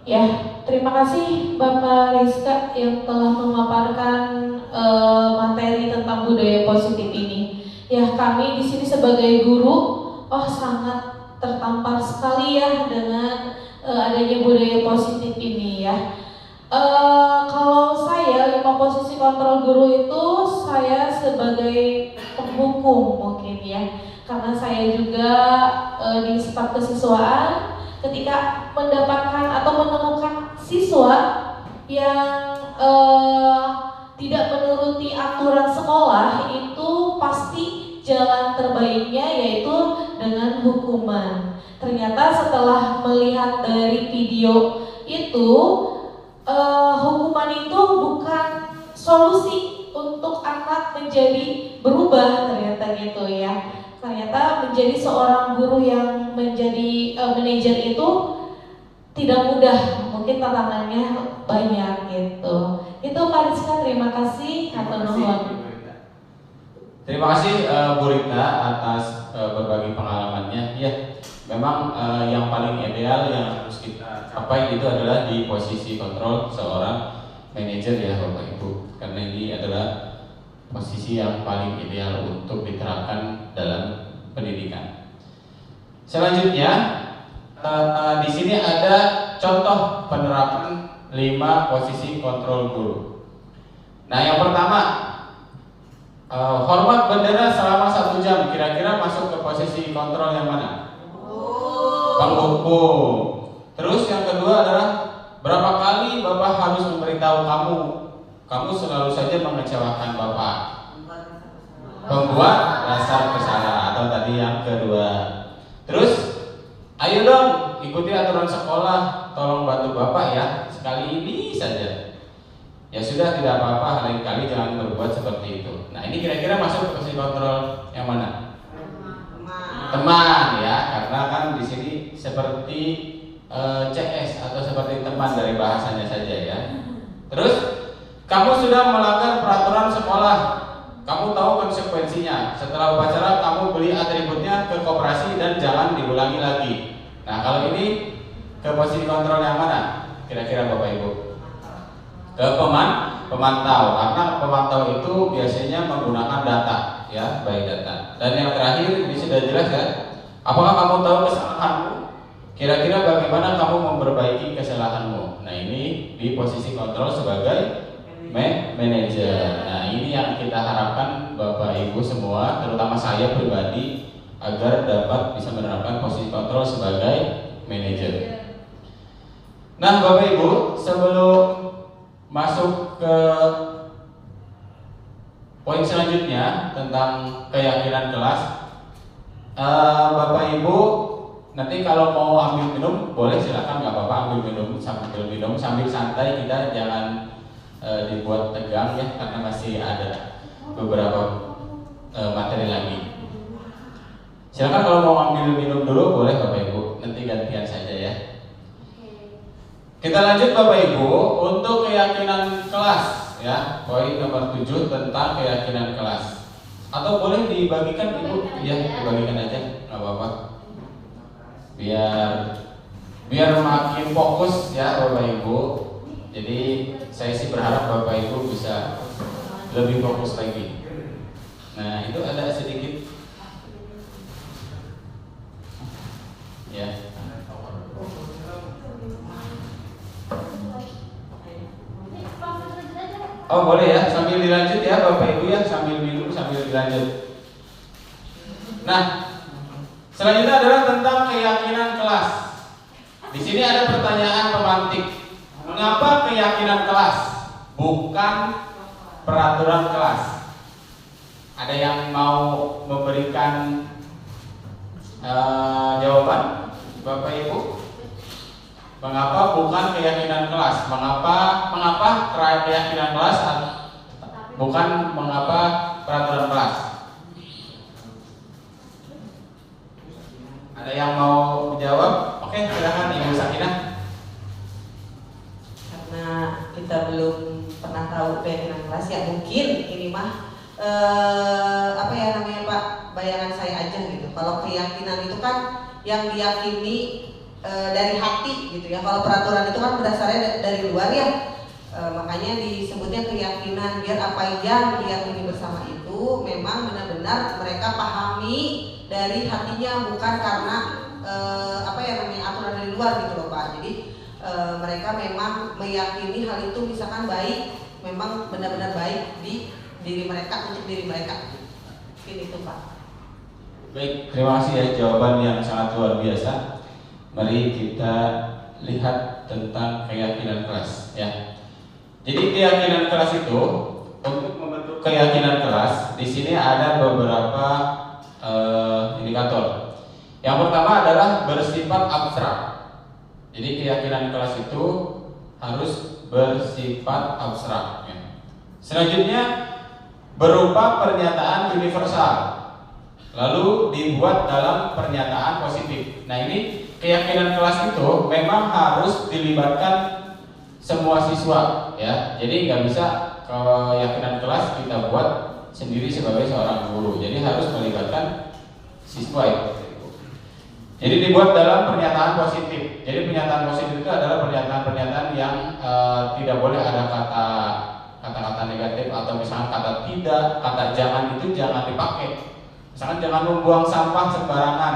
Ya, terima kasih Bapak Rizka yang telah memaparkan materi tentang budaya positif ini. Ya, kami di sini sebagai guru, sangat tertampar sekali ya dengan adanya budaya positif ini ya. Kalau saya 5 posisi kontrol guru itu saya sebagai penghukum mungkin ya. karena saya juga di staf kesiswaan ketika mendapatkan atau menemukan siswa yang tidak menuruti aturan sekolah, itu pasti jalan terbaiknya yaitu dengan hukuman. Ternyata setelah melihat dari video itu, hukuman itu bukan solusi untuk anak menjadi berubah, ternyata gitu ya. Ternyata menjadi seorang guru yang menjadi manajer itu tidak mudah, mungkin tantangannya banyak gitu. Itu Pak Rizka, terima kasih. Terima kasih Bu Rita atas berbagi pengalamannya. Ya, memang yang paling ideal yang harus kita capai itu adalah di posisi kontrol seorang manajer ya Bapak Ibu, karena ini adalah posisi yang paling ideal untuk diterapkan dalam pendidikan. Selanjutnya di sini ada contoh penerapan 5 posisi kontrol guru. Nah, yang pertama, hormat bendera selama 1 jam. Kira-kira masuk ke posisi kontrol yang mana? Penghukum. Terus yang kedua adalah berapa kali Bapak harus memberitahu kamu selalu saja mengecewakan Bapak. Membuat rasa bersalah, atau tadi yang kedua. Terus, ayo dong ikuti aturan sekolah, tolong bantu Bapak ya, sekali ini saja. Ya sudah, tidak apa-apa, lain kali jangan berbuat seperti itu. Nah, ini kira-kira masuk ke posisi kontrol yang mana? Teman ya, karena kan di sini seperti CS atau seperti teman dari bahasanya saja ya. Terus, kamu sudah melanggar peraturan sekolah. Kamu tahu konsekuensinya. Setelah upacara kamu beli atributnya ke koperasi dan jangan diulangi lagi. Nah, kalau ini ke posisi kontrol yang mana? Kira-kira Bapak Ibu? Ke pemantau. Karena pemantau itu biasanya menggunakan data, ya, by data. Dan yang terakhir ini sudah jelas kan? Apakah kamu tahu kesalahanmu? Kira-kira bagaimana kamu memperbaiki kesalahanmu? Nah, ini di posisi kontrol sebagai manajer. Nah, ini yang kita harapkan Bapak Ibu semua, terutama saya pribadi, agar dapat bisa menerapkan posisi kontrol sebagai manajer. Nah, Bapak Ibu, sebelum masuk ke poin selanjutnya tentang keyakinan kelas, Bapak Ibu nanti kalau mau ambil minum boleh, silakan, nggak apa-apa, ambil minum sambil santai, kita jangan dibuat tegang ya, karena masih ada beberapa materi lagi. Silakan kalau mau ambil minum dulu boleh Bapak Ibu, nanti gantian saja ya. Kita lanjut Bapak Ibu untuk keyakinan kelas ya, poin nomor 7 tentang keyakinan kelas. Atau boleh dibagikan Ibu? Ya, dibagikan aja, nggak apa-apa. Biar makin fokus ya Bapak Ibu. Jadi saya sih berharap Bapak Ibu bisa lebih fokus lagi. Nah, itu ada sedikit ya. Oh boleh ya, sambil dilanjut ya Bapak Ibu ya, sambil minum sambil dilanjut. Nah, selanjutnya adalah tentang keyakinan kelas. Di sini ada pertanyaan pemantik. Mengapa keyakinan kelas bukan peraturan kelas? Ada yang mau memberikan jawaban, Bapak Ibu? Mengapa bukan keyakinan kelas? Mengapa keyakinan kelas bukan mengapa peraturan kelas? Ada yang mau menjawab? Oke, silakan Ibu Sakinah. Karena kita belum pernah tahu keyakinan kelas, ya mungkin ini mah apa ya namanya Pak, bayangan saya aja gitu. Kalau keyakinan itu kan yang diyakini dari hati gitu ya. Kalau peraturan itu kan berdasarnya dari luar ya. Makanya disebutnya keyakinan, biar apa yang diyakini bersama itu memang benar-benar mereka pahami dari hatinya, bukan karena apa ya namanya aturan dari luar gitu loh Pak. Jadi mereka memang meyakini hal itu misalkan baik, memang benar-benar baik di diri mereka, untuk diri mereka. Mungkin itu Pak. Baik, terima kasih ya jawaban yang sangat luar biasa. Mari kita lihat tentang keyakinan kelas ya. Jadi keyakinan kelas itu, untuk membentuk keyakinan kelas, di sini ada beberapa indikator. Yang pertama adalah bersifat abstrak. Jadi keyakinan kelas itu harus bersifat abstrak ya. Selanjutnya berupa pernyataan universal, lalu dibuat dalam pernyataan positif. Nah, ini keyakinan kelas itu memang harus dilibatkan semua siswa ya. Jadi nggak bisa keyakinan kelas kita buat sendiri sebagai seorang guru. Jadi harus melibatkan siswa ya. Jadi dibuat dalam pernyataan positif. Jadi pernyataan positif itu adalah pernyataan-pernyataan yang tidak boleh ada kata-kata negatif, atau misalnya kata tidak, kata jangan itu jangan dipakai. Misalkan jangan membuang sampah sembarangan.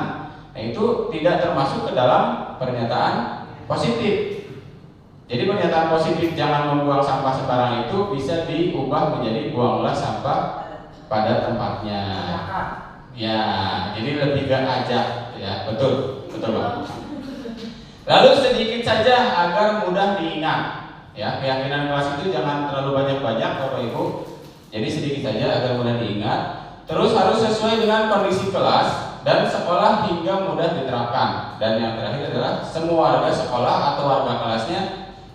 Nah, itu tidak termasuk ke dalam pernyataan positif. Jadi pernyataan positif jangan membuang sampah sembarangan itu bisa diubah menjadi buanglah sampah pada tempatnya. Ya, jadi lebih ke ajak ya, betul Bang. Lalu sedikit saja agar mudah diingat ya. Keyakinan kelas itu jangan terlalu banyak-banyak Bapak Ibu. Jadi sedikit saja agar mudah diingat. Terus harus sesuai dengan kondisi kelas dan sekolah hingga mudah diterapkan. Dan yang terakhir adalah semua warga sekolah atau warga kelasnya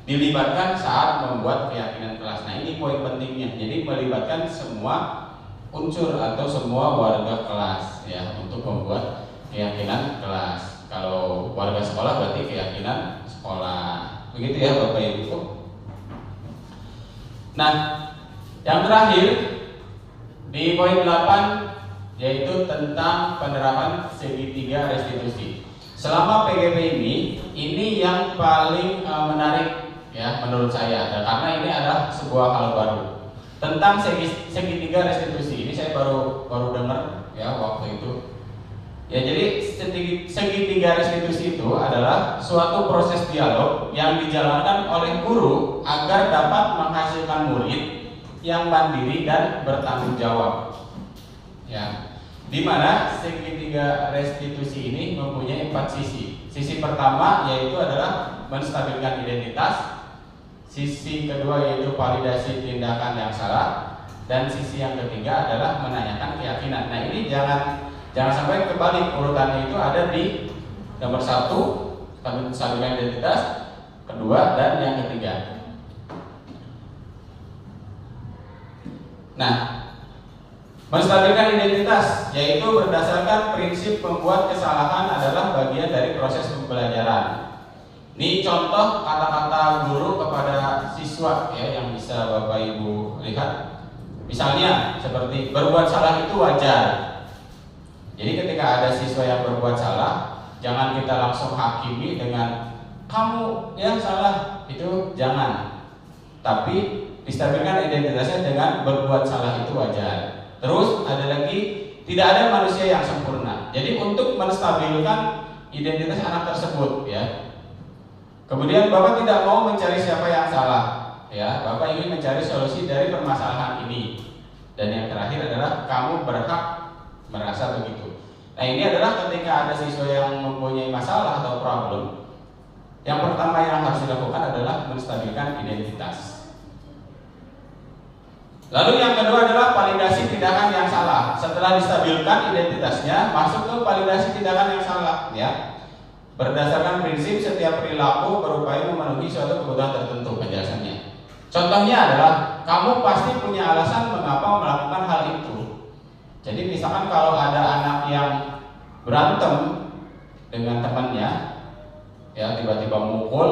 dilibatkan saat membuat keyakinan kelas. Nah, ini poin pentingnya. Jadi melibatkan semua unsur atau semua warga kelas ya untuk membuat keyakinan kelas. Kalau warga sekolah berarti keyakinan sekolah. Begitu ya Bapak Ibu. Nah, yang terakhir di poin 8 yaitu tentang penerapan segitiga restitusi. Selama PGP ini yang paling menarik ya menurut saya, karena ini adalah sebuah hal baru tentang segitiga restitusi. Ini saya baru dengar ya waktu itu. Ya, jadi segitiga restitusi itu adalah suatu proses dialog yang dijalankan oleh guru agar dapat menghasilkan murid yang mandiri dan bertanggung jawab. Ya, di mana segitiga restitusi ini mempunyai 4 sisi. Sisi pertama yaitu adalah menstabilkan identitas. Sisi kedua yaitu validasi tindakan yang salah, dan sisi yang ketiga adalah menanyakan keyakinan. Nah, ini jangan sampai kebalik urutannya, itu ada di nomor 1 menstabilkan identitas, kedua, dan yang ketiga. Nah, menstabilkan identitas yaitu berdasarkan prinsip membuat kesalahan adalah bagian dari proses pembelajaran. Ini contoh kata-kata guru kepada siswa ya yang bisa Bapak Ibu lihat. Misalnya seperti berbuat salah itu wajar. Jadi ketika ada siswa yang berbuat salah, jangan kita langsung hakimi dengan kamu yang salah, itu jangan. Tapi distabilkan identitasnya dengan berbuat salah itu wajar. Terus ada lagi, tidak ada manusia yang sempurna. Jadi untuk menstabilkan identitas anak tersebut ya. Kemudian Bapak tidak mau mencari siapa yang salah ya. Bapak ingin mencari solusi dari permasalahan ini. Dan yang terakhir adalah kamu berhak merasa begitu. Nah, ini adalah ketika ada siswa yang mempunyai masalah atau problem, yang pertama yang harus dilakukan adalah menstabilkan identitas. Lalu yang kedua adalah validasi tindakan yang salah. Setelah distabilkan identitasnya, masuk ke validasi tindakan yang salah ya. Berdasarkan prinsip setiap perilaku berupaya memenuhi suatu kebutuhan tertentu, penjelasannya. Contohnya adalah kamu pasti punya alasan mengapa melakukan hal itu. Jadi misalkan kalau ada anak yang berantem dengan temannya, ya tiba-tiba mukul,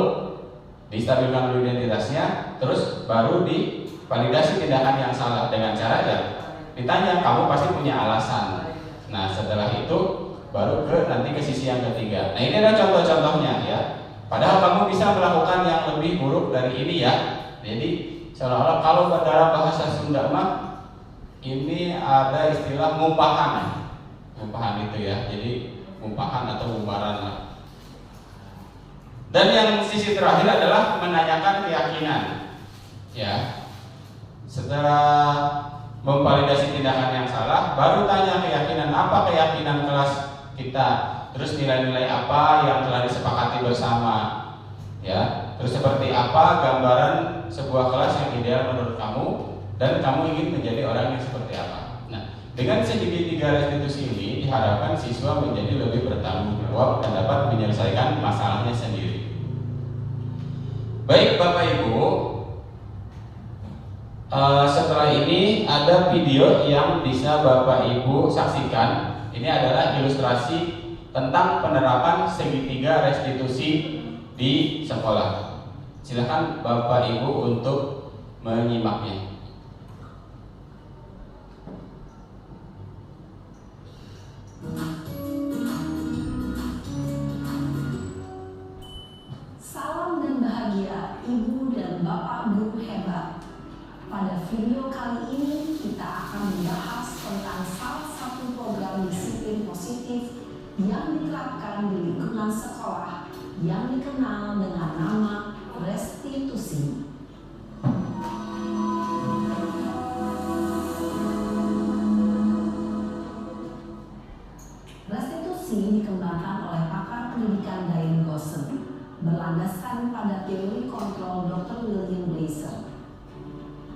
distabilkan dulu identitasnya, terus baru divalidasi tindakan yang salah dengan cara ya ditanya kamu pasti punya alasan. Nah setelah itu baru nanti ke sisi yang ketiga. Nah ini adalah contoh-contohnya ya. Padahal kamu bisa melakukan yang lebih buruk dari ini ya. Jadi seolah-olah kalau dalam bahasa Sunda mah ini ada istilah ngumpahan itu ya. Jadi ngumpahan atau umbaran lah. Dan yang sisi terakhir adalah menanyakan keyakinan. Ya. Setelah memvalidasi tindakan yang salah, baru tanya keyakinan, apa keyakinan kelas kita, terus nilai-nilai apa yang telah disepakati bersama, ya, terus seperti apa gambaran sebuah kelas yang ideal menurut kamu, dan kamu ingin menjadi orang yang seperti apa. Nah, dengan segitiga restitusi ini diharapkan siswa menjadi lebih bertanggung jawab dan dapat menyelesaikan masalahnya sendiri. Baik Bapak Ibu, setelah ini ada video yang bisa Bapak Ibu saksikan. Ini adalah ilustrasi tentang penerapan segitiga restitusi di sekolah. Silakan Bapak Ibu untuk menyimaknya. Salam dan bahagia Ibu dan Bapak Guru hebat. Pada video kali ini kita akan membahas tentang salah satu program disiplin positif yang diterapkan di lingkungan sekolah yang dikenal dengan nama restitusi. Restitusi dikembangkan oleh pakar pendidikan Diane Goshen berlandaskan pada teori kontrol Dr. William Glasser.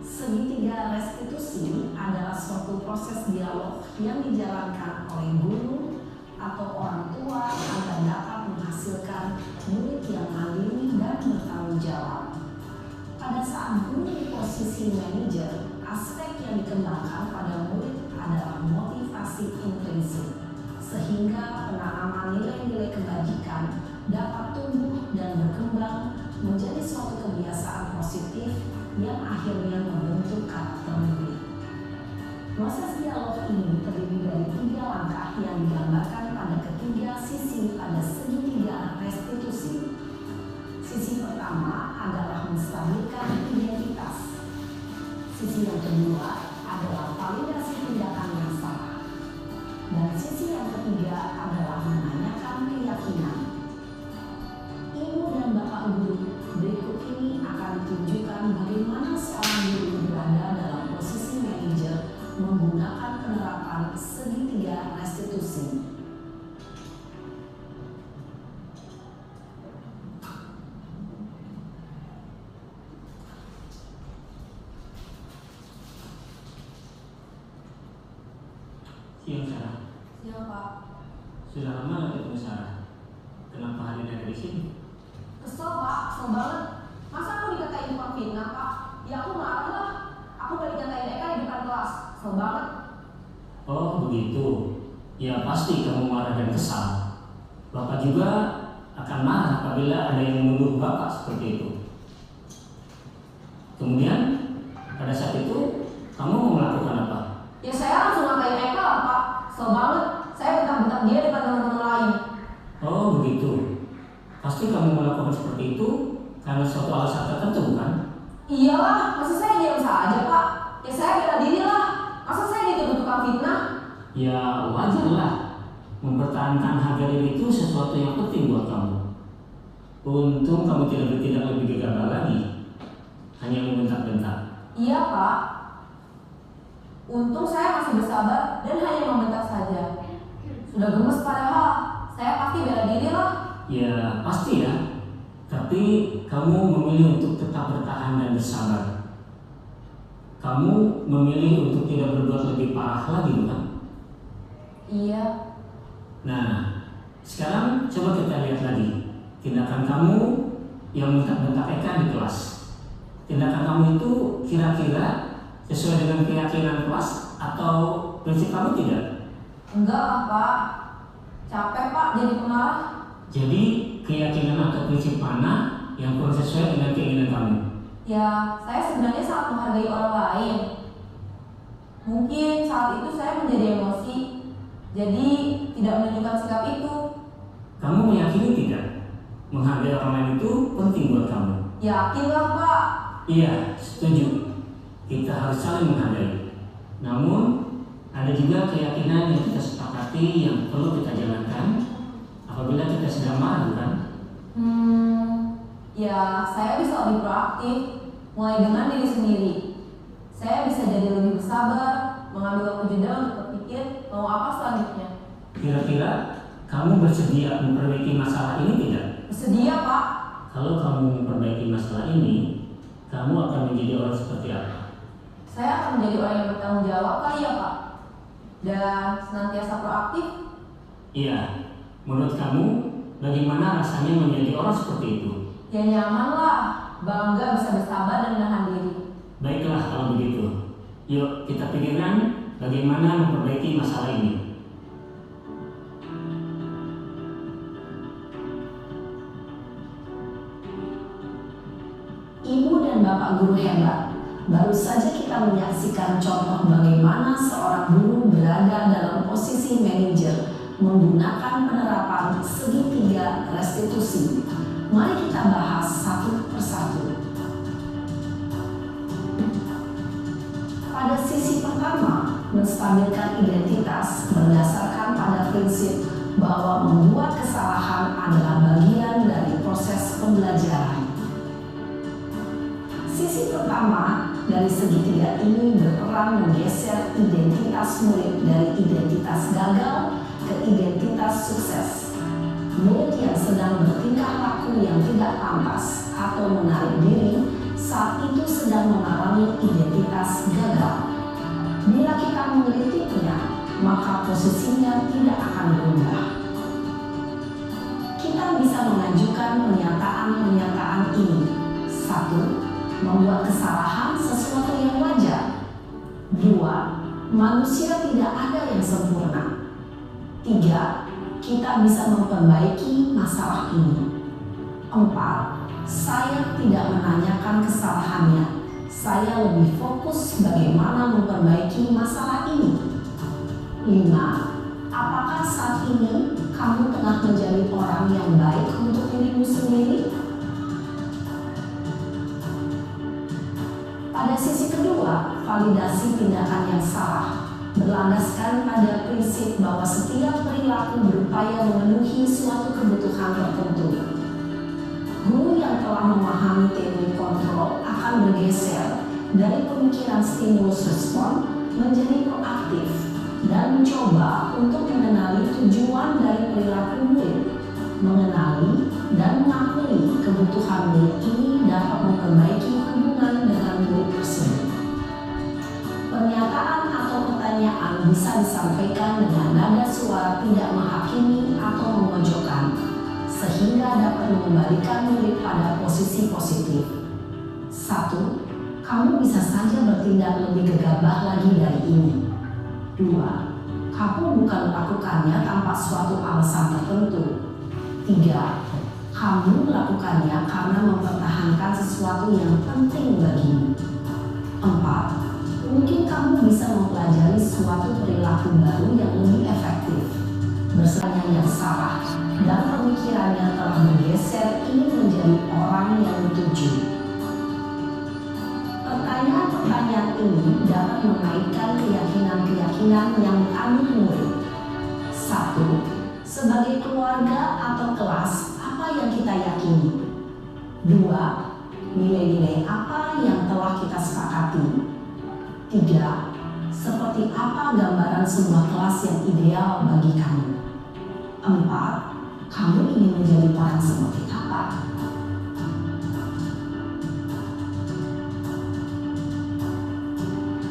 Segitiga restitusi adalah suatu proses dialog yang dijalankan oleh guru atau orang tua agar dapat menghasilkan murid yang mandiri dan bertanggung jawab. Pada saat guru di posisi manajer, aspek yang dikembangkan pada murid adalah motivasi intrinsik, sehingga penanaman nilai-nilai kebajikan dapat tumbuh dan berkembang menjadi suatu kebiasaan positif yang akhirnya membentuk karakter murid. Proses dialog ini terdiri dari 3 langkah yang digambarkan pada ketiga sisi pada segitiga restitusi. Sisi pertama adalah menstabilkan identitas. Sisi yang kedua adalah validasi tindakan yang salah. Dan sisi yang ketiga adalah menanyakan keyakinan. Ibu dan Bapak Guru, berikut ini akan ditunjukkan bagaimana seorang guru berada dalam posisi manajer menggunakan penerapan segitiga restitusi. Siang Sarah. Siang Pak. Sudah lama nggak ketemu Sarah? Kenapa hari ini ada di sini? Kesel Pak, kesel banget. Masa aku dikatain tukang fitnah Pak? Ya aku marah lah. Aku gak dikatain Eka di depan kelas. Kesel banget. Oh begitu. Ya pasti kamu marah dan kesal. Bapak juga akan marah apabila ada yang menuduh Bapak seperti itu. Kemudian pada saat itu kamu mau melakukan apa? Ya saya langsung ngatain Eka lah Pak. Kesel banget. Saya bentak-bentak dia depan teman-teman lain. Oh begitu. Pasti kamu melakukan seperti itu karena suatu alasan tertentu bukan? Iyalah, masa saya diam saja Pak? Ya saya bela diri lah. Masa saya dituduh tukang fitnah? Ya wajarlah. Mempertahankan harga diri itu sesuatu yang penting buat kamu. Untung kamu tidak bertindak lebih gegabah lagi. Hanya membentak-bentak. Iya Pak. Untung saya masih bersabar dan hanya membentak saja. Sudah gemes padahal. Saya pasti bela diri lah. Ya pasti ya. Tapi kamu memilih untuk tetap bertahan dan bersabar. Kamu memilih untuk tidak berbuat lebih parah lagi bukan? Iya. Nah, sekarang coba kita lihat lagi tindakan kamu yang bentak-bentak Eka di kelas. Tindakan kamu itu kira-kira sesuai dengan keyakinan kelas atau prinsip kamu tidak? Enggak lah Pak. Capek Pak jadi pemarah. Jadi keyakinan atau prinsip mana yang kurang sesuai dengan keinginan kamu? Ya, saya sebenarnya sangat menghargai orang lain. Mungkin saat itu saya menjadi emosi, jadi tidak menunjukkan sikap itu. Kamu meyakini tidak? Menghargai orang lain itu penting buat kamu. Yakinlah Pak. Iya, setuju. Kita harus saling menghargai. Namun, ada juga keyakinan yang kita sepakati yang perlu kita jalankan apabila kita sedang marah, bukan? Ya saya bisa lebih proaktif, mulai dengan diri sendiri. Saya bisa jadi lebih bersabar, mengambil waktu jeda untuk berpikir mau apa selanjutnya. Kira-kira kamu bersedia memperbaiki masalah ini tidak? Bersedia, Pak. Kalau kamu memperbaiki masalah ini, kamu akan menjadi orang seperti apa? Saya akan menjadi orang yang bertanggung jawab kali ya, Pak. Dan senantiasa proaktif. Iya, menurut kamu bagaimana rasanya menjadi orang seperti itu? Ya nyaman lah, bangga bisa bersabar dan menahan diri. Baiklah kalau begitu. Yuk kita pikirkan bagaimana memperbaiki masalah ini. Ibu dan Bapak guru hebat, baru saja kita menyaksikan contoh bagaimana seorang guru berada dalam posisi manajer menggunakan penerapan segitiga restitusi. Mari kita bahas satu persatu. Pada sisi pertama, menstabilkan identitas berdasarkan pada prinsip bahwa membuat kesalahan adalah bagian dari proses pembelajaran. Sisi pertama dari segitiga ini berperan menggeser identitas murid dari identitas gagal ke identitas sukses. Murid yang sedang bertingkah laku yang tidak pantas atau menarik diri saat itu sedang mengalami identitas gagal. Bila kita mengkritiknya, maka posisinya tidak akan berubah. Kita bisa mengajukan pernyataan-pernyataan ini. 1. Membuat kesalahan sesuatu yang wajar. 2. Manusia tidak ada yang sempurna. 3. Kita bisa memperbaiki masalah ini. 4. Saya tidak menanyakan kesalahannya. Saya lebih fokus bagaimana memperbaiki masalah ini. 5. Apakah saat ini kamu tengah menjadi orang yang baik untuk dirimu sendiri? Pada sisi kedua, validasi tindakan yang salah berlandaskan pada prinsip bahwa setiap perilaku berupaya memenuhi suatu kebutuhan tertentu. Guru yang telah memahami teori kontrol akan bergeser dari pemikiran stimulus respon menjadi proaktif dan mencoba untuk mengenali tujuan dari perilaku murid. Mengenali dan mengakui kebutuhan murid ini dapat memperbaiki hubungan dengan murid tersebut. Pernyataan atau pertanyaan bisa disampaikan dengan nada suara tidak menghakimi atau memojokkan, sehingga dapat mengembalikan murid pada posisi positif. 1. Kamu bisa saja bertindak lebih gegabah lagi dari ini. 2. Kamu bukan melakukannya tanpa suatu alasan tertentu. 3. Kamu melakukannya karena mempertahankan sesuatu yang penting bagimu. 4. Mungkin kamu bisa mempelajari suatu perilaku baru yang lebih efektif. Bersaing yang salah dan pemikirannya telah bergeser ini menjadi orang yang dituju. Pertanyaan-pertanyaan ini dapat mengaitkan keyakinan-keyakinan yang diambil murid. 1. Sebagai keluarga atau kelas, apa yang kita yakini? 2. Nilai-nilai apa yang telah kita sepakati? 3. Seperti apa gambaran sebuah kelas yang ideal bagi kamu? 4. Kamu ingin menjadi orang seperti apa?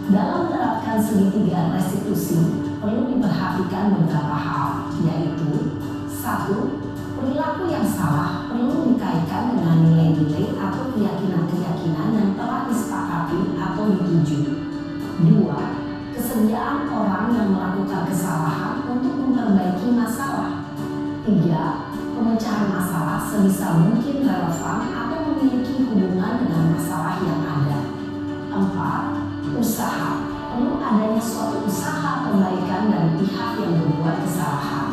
Dalam menerapkan segitiga restitusi, perlu diperhatikan beberapa hal, yaitu 1. Perilaku yang salah perlu dikaitkan dengan nilai-nilai atau keyakinan-keyakinan yang telah disepakati atau dituju. 2. Kesediaan orang yang melakukan kesalahan untuk memperbaiki masalah. 3. Pemecahan masalah sebisa mungkin relevan atau memiliki hubungan dengan masalah yang ada. 4. Usaha. Perlu adanya suatu usaha perbaikan dari pihak yang berbuat kesalahan.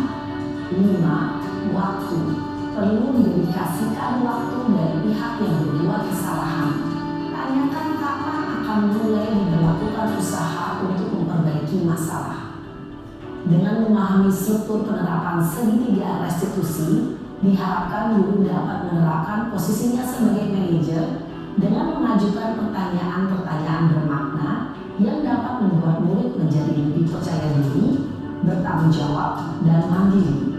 5. Waktu. Perlu didedikasikan waktu dari pihak yang berbuat kesalahan. Tanyakan kapan akan mulai diberlakukan usaha untuk memperbaiki masalah. Dengan memahami struktur penerapan segitiga restitusi, diharapkan guru dapat menerapkan posisinya sebagai manajer dengan mengajukan pertanyaan-pertanyaan bermakna yang dapat membuat murid menjadi lebih percaya diri, bertanggung jawab, dan mandiri.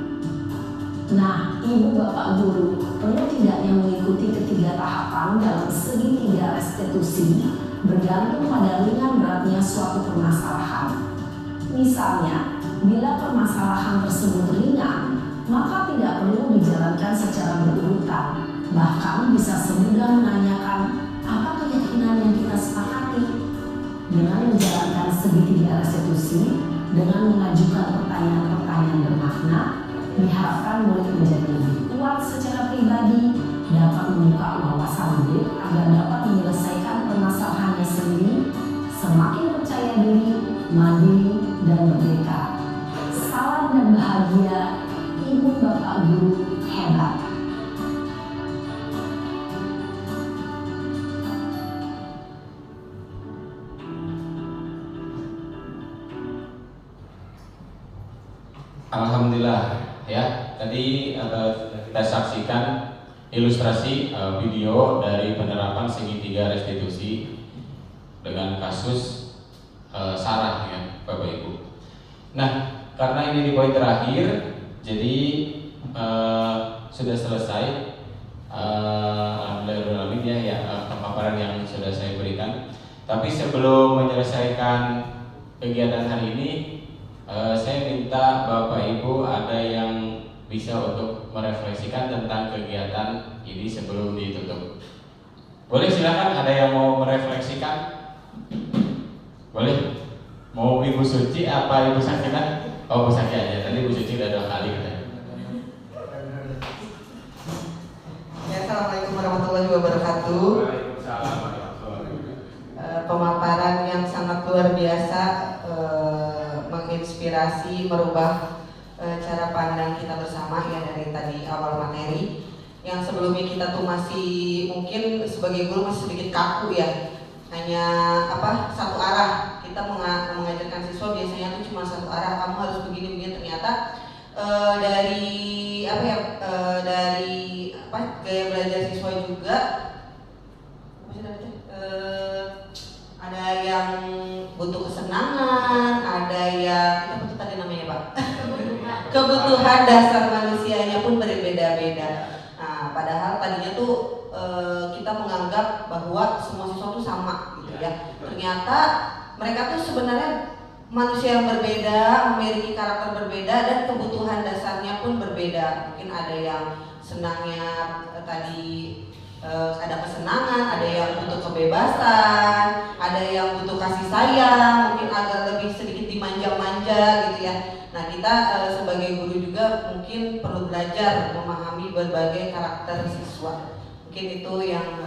Nah, Ibu Bapak Guru, perlu tidaknya mengikuti ketiga tahapan dalam segitiga restitusi bergantung pada ringan beratnya suatu permasalahan. Misalnya, bila permasalahan tersebut ringan, maka tidak perlu dijalankan secara berurutan. Bahkan bisa semudah menanyakan apa keyakinan yang kita sepakati. Dengan menjalankan segitiga restitusi, dengan mengajukan pertanyaan-pertanyaan bermakna, diharapkan murid menjadi lebih kuat secara pribadi, dapat membuka wawasan murid agar dapat menyelesaikan permasalahannya sendiri, semakin percaya diri, mandiri, dan merdeka. Salam dan bahagia, Ibu Bapak Guru hebat. Alhamdulillah ya, tadi kita saksikan ilustrasi video dari penerapan segitiga restitusi dengan kasus Sarah ya Bapak Ibu. Nah, karena ini di poin terakhir, jadi sudah selesai alhamdulillah ya pemaparan yang sudah saya berikan. Tapi sebelum menyelesaikan kegiatan hari ini, saya minta Bapak Ibu ada yang bisa untuk merefleksikan tentang kegiatan ini sebelum ditutup. Boleh, silakan, ada yang mau merefleksikan? Boleh? Mau Ibu Suci apa Ibu Sakinah? Oh, Bu Saki aja, tadi Bu Suci udah 2 kali katanya. Ya, Assalamualaikum warahmatullahi wabarakatuh. Waalaikumsalam warahmatullahi wabarakatuh. Pemaparan yang sangat luar biasa, menginspirasi, merubah cara pandang kita bersama ya dari tadi awal materi. Yang sebelumnya kita tuh masih mungkin sebagai guru masih sedikit kaku ya, hanya satu arah. Kita mengajarkan siswa biasanya tuh cuma satu arah, kamu harus begini-begini. Ternyata dari gaya belajar siswa juga ada yang butuh kesenangan, ada yang apa tadi namanya Pak? Kebutuhan dasar manusianya pun berbeda-beda. Nah, padahal tadinya tuh kita menganggap bahwa semua siswa tuh sama gitu ya. Ternyata mereka tuh sebenarnya manusia yang berbeda, memiliki karakter berbeda, dan kebutuhan dasarnya pun berbeda. Mungkin ada yang senangnya ada kesenangan, ada yang butuh kebebasan, ada yang butuh kasih sayang, mungkin agak lebih sedikit dimanja-manja gitu ya. Nah, kita sebagai guru juga mungkin perlu belajar memahami berbagai karakter siswa. Mungkin itu yang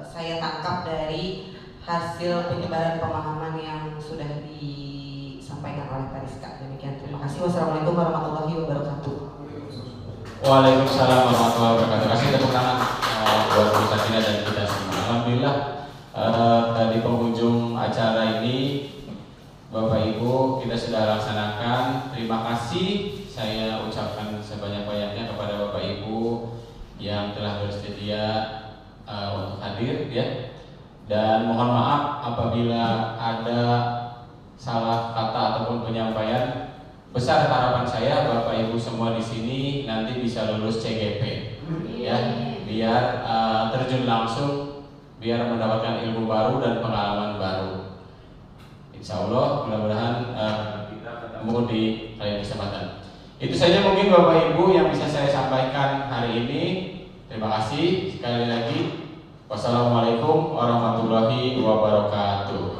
saya tangkap dari hasil penyebaran pemahaman yang sudah disampaikan oleh Pak Rizka. Demikian, terima kasih. Wassalamualaikum warahmatullahi wabarakatuh. Waalaikumsalam warahmatullahi wabarakatuh. Kasih tepuk tangan buat Bu Sakina dan kita semua. Alhamdulillah di penghujung acara ini Bapak Ibu kita sudah laksanakan. Terima kasih saya ucapkan sebanyak-banyaknya kepada Bapak Ibu yang telah bersedia untuk hadir ya. Dan mohon maaf apabila ada salah kata ataupun penyampaian. Besar harapan saya Bapak Ibu semua di sini nanti bisa lulus CGP ya, biar terjun langsung, biar mendapatkan ilmu baru dan pengalaman baru. Insya Allah mudah-mudahan kita ketemu di lain kesempatan. Itu saja mungkin Bapak Ibu yang bisa saya sampaikan hari ini. Terima kasih sekali lagi. Wassalamualaikum warahmatullahi wabarakatuh.